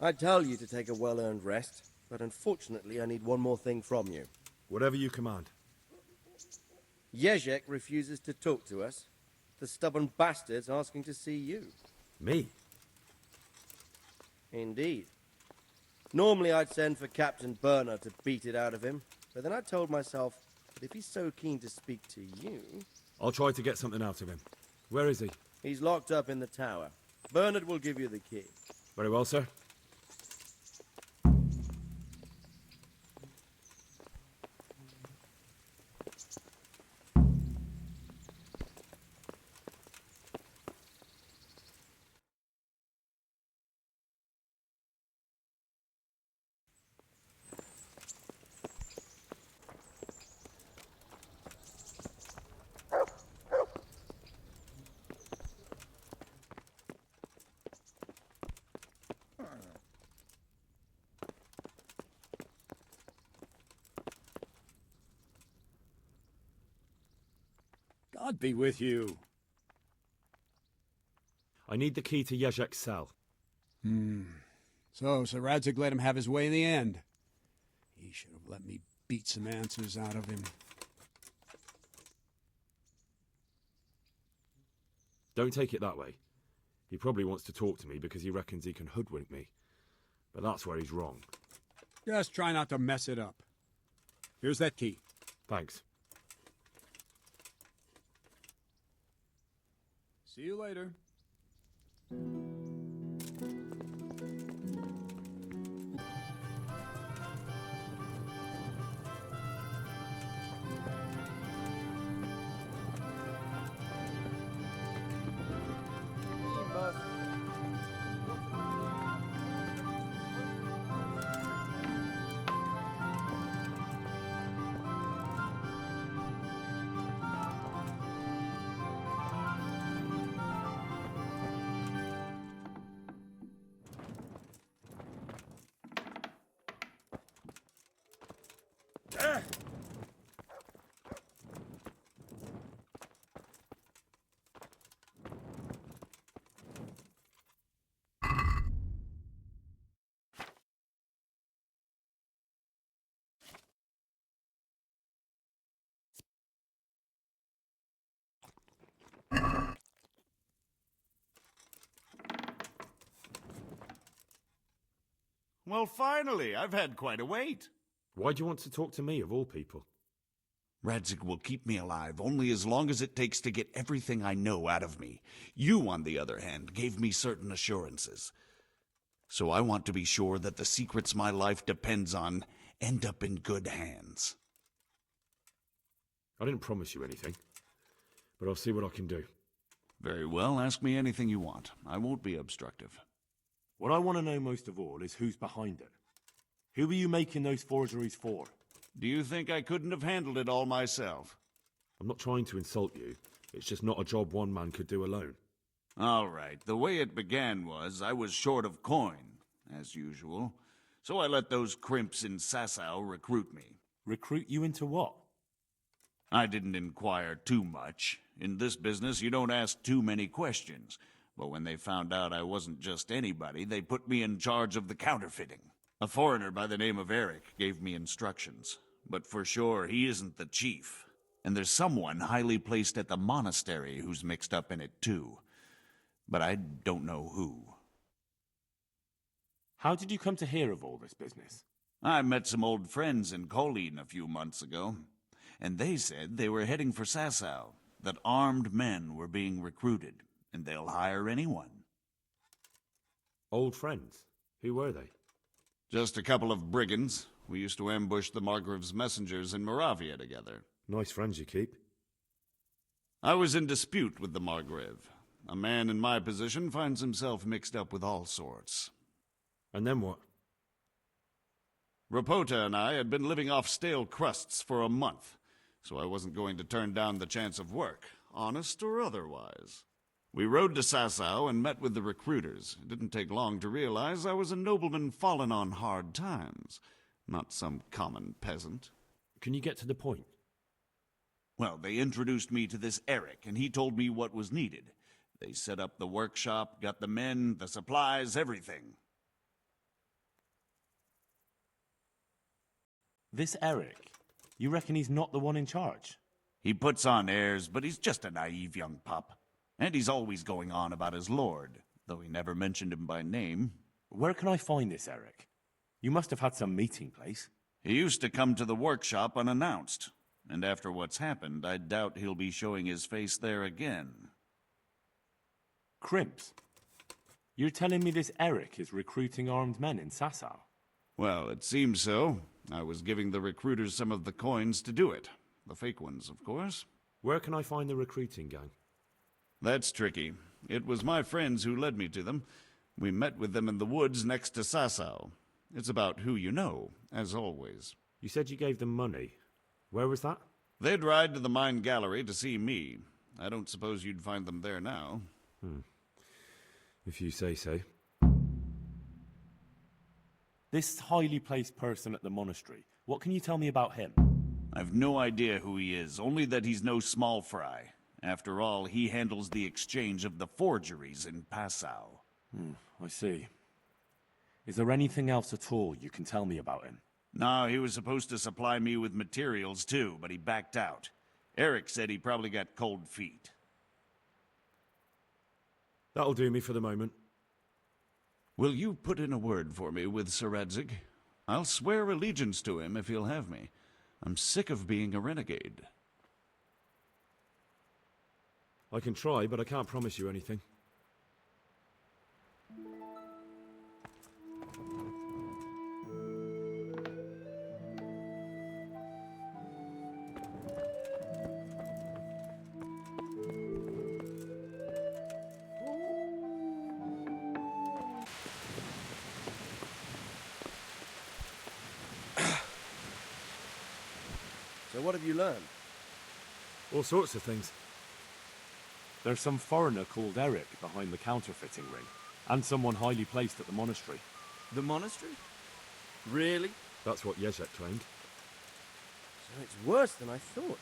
I tell you to take a well-earned rest, but unfortunately I need one more thing from you. Whatever you command. Jezhek refuses to talk to us. The stubborn bastard's asking to see you. Me? Indeed. Normally I'd send for Captain Burner to beat it out of him, but then I told myself that if he's so keen to speak to you... I'll try to get something out of him. Where is he? He's locked up in the tower. Bernard will give you the key. Very well, sir. God be with you. I need the key to Jezhek's cell. So Sir Radzig let him have his way in the end. He should have let me beat some answers out of him. Don't take it that way. He probably wants to talk to me because he reckons he can hoodwink me. But that's where he's wrong. Just try not to mess it up. Here's that key. Thanks. See you later. Well, finally, I've had quite a wait. Why do you want to talk to me, of all people? Radzig will keep me alive only as long as it takes to get everything I know out of me. You, on the other hand, gave me certain assurances. So I want to be sure that the secrets my life depends on end up in good hands. I didn't promise you anything, but I'll see what I can do. Very well, ask me anything you want. I won't be obstructive. What I want to know most of all is who's behind it. Who are you making those forgeries for? Do you think I couldn't have handled it all myself? I'm not trying to insult you. It's just not a job one man could do alone. All right, the way it began was I was short of coin, as usual. So I let those crimps in Sasau recruit me. Recruit you into what? I didn't inquire too much. In this business, you don't ask too many questions. But when they found out I wasn't just anybody, they put me in charge of the counterfeiting. A foreigner by the name of Eric gave me instructions. But for sure, he isn't the chief. And there's someone highly placed at the monastery who's mixed up in it too. But I don't know who. How did you come to hear of all this business? I met some old friends in Colleen a few months ago. And they said they were heading for Sasau, that armed men were being recruited. And they'll hire anyone. Old friends? Who were they? Just a couple of brigands. We used to ambush the Margrave's messengers in Moravia together. Nice friends you keep. I was in dispute with the Margrave. A man in my position finds himself mixed up with all sorts. And then what? Rapota and I had been living off stale crusts for a month, so I wasn't going to turn down the chance of work, honest or otherwise. We rode to Sasau and met with the recruiters. It didn't take long to realize I was a nobleman fallen on hard times, not some common peasant. Can you get to the point? Well, they introduced me to this Eric, and he told me what was needed. They set up the workshop, got the men, the supplies, everything. This Eric, you reckon he's not the one in charge? He puts on airs, but he's just a naive young pup. And he's always going on about his lord, though he never mentioned him by name. Where can I find this Eric? You must have had some meeting place. He used to come to the workshop unannounced, and after what's happened, I doubt he'll be showing his face there again. Crimps? You're telling me this Eric is recruiting armed men in Sasau? Well, it seems so. I was giving the recruiters some of the coins to do it. The fake ones, of course. Where can I find the recruiting gang? That's tricky. It was my friends who led me to them. We met with them in the woods next to Sasau. It's about who you know, as always. You said you gave them money. Where was that? They'd ride to the mine gallery to see me. I don't suppose you'd find them there now. If you say so. This highly placed person at the monastery, what can you tell me about him? I've no idea who he is, only that he's no small fry. After all, he handles the exchange of the forgeries in Passau. I see. Is there anything else at all you can tell me about him? No, he was supposed to supply me with materials too, but he backed out. Eric said he probably got cold feet. That'll do me for the moment. Will you put in a word for me with Sir Radzig? I'll swear allegiance to him if he'll have me. I'm sick of being a renegade. I can try, but I can't promise you anything. So what have you learned? All sorts of things. There's some foreigner called Eric behind the counterfeiting ring, and someone highly placed at the monastery. The monastery? Really? That's what Jezhek claimed. So it's worse than I thought.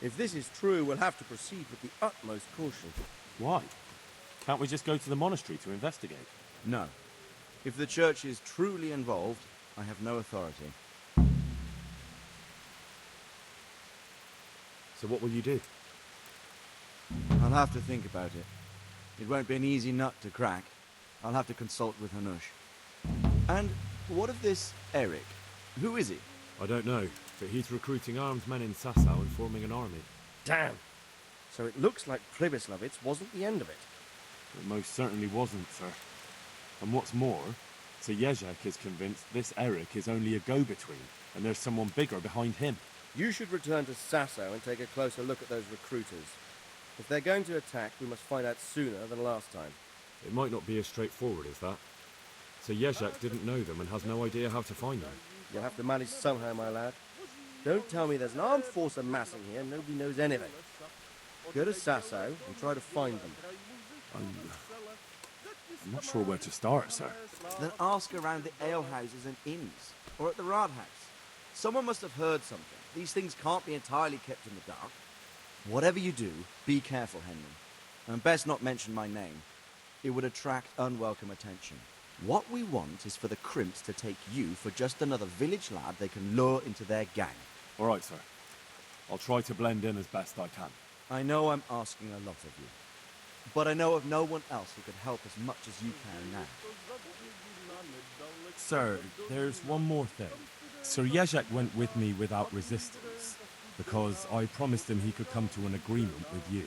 If this is true, we'll have to proceed with the utmost caution. Why? Can't we just go to the monastery to investigate? No. If the church is truly involved, I have no authority. So what will you do? I'll have to think about it. It won't be an easy nut to crack. I'll have to consult with Hanush. And what of this Eric? Who is he? I don't know, but he's recruiting armed men in Sasau and forming an army. Damn! So it looks like Pribyslavitz wasn't the end of it. It most certainly wasn't, sir. And what's more, Sir Jezhek is convinced this Eric is only a go-between, and there's someone bigger behind him. You should return to Sasau and take a closer look at those recruiters. If they're going to attack, we must find out sooner than last time. It might not be as straightforward as that. Sir Jezhek didn't know them and has no idea how to find them. You'll have to manage somehow, my lad. Don't tell me there's an armed force amassing here and nobody knows anything. Go to Sasau and try to find them. I'm not sure where to start, sir. Then ask around the alehouses and inns, or at the Rathaus. Someone must have heard something. These things can't be entirely kept in the dark. Whatever you do, be careful, Henry. And best not mention my name. It would attract unwelcome attention. What we want is for the crimps to take you for just another village lad they can lure into their gang. All right, sir. I'll try to blend in as best I can. I know I'm asking a lot of you, but I know of no one else who could help as much as you can now. Sir, there's one more thing. Sir Jezhek went with me without resistance, because I promised him he could come to an agreement with you.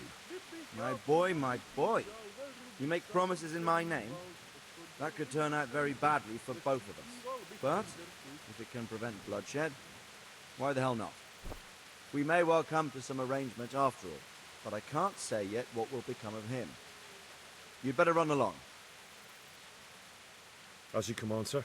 My boy. You make promises in my name? That could turn out very badly for both of us. But, if it can prevent bloodshed, why the hell not? We may well come to some arrangement after all, but I can't say yet what will become of him. You'd better run along. As you command, sir.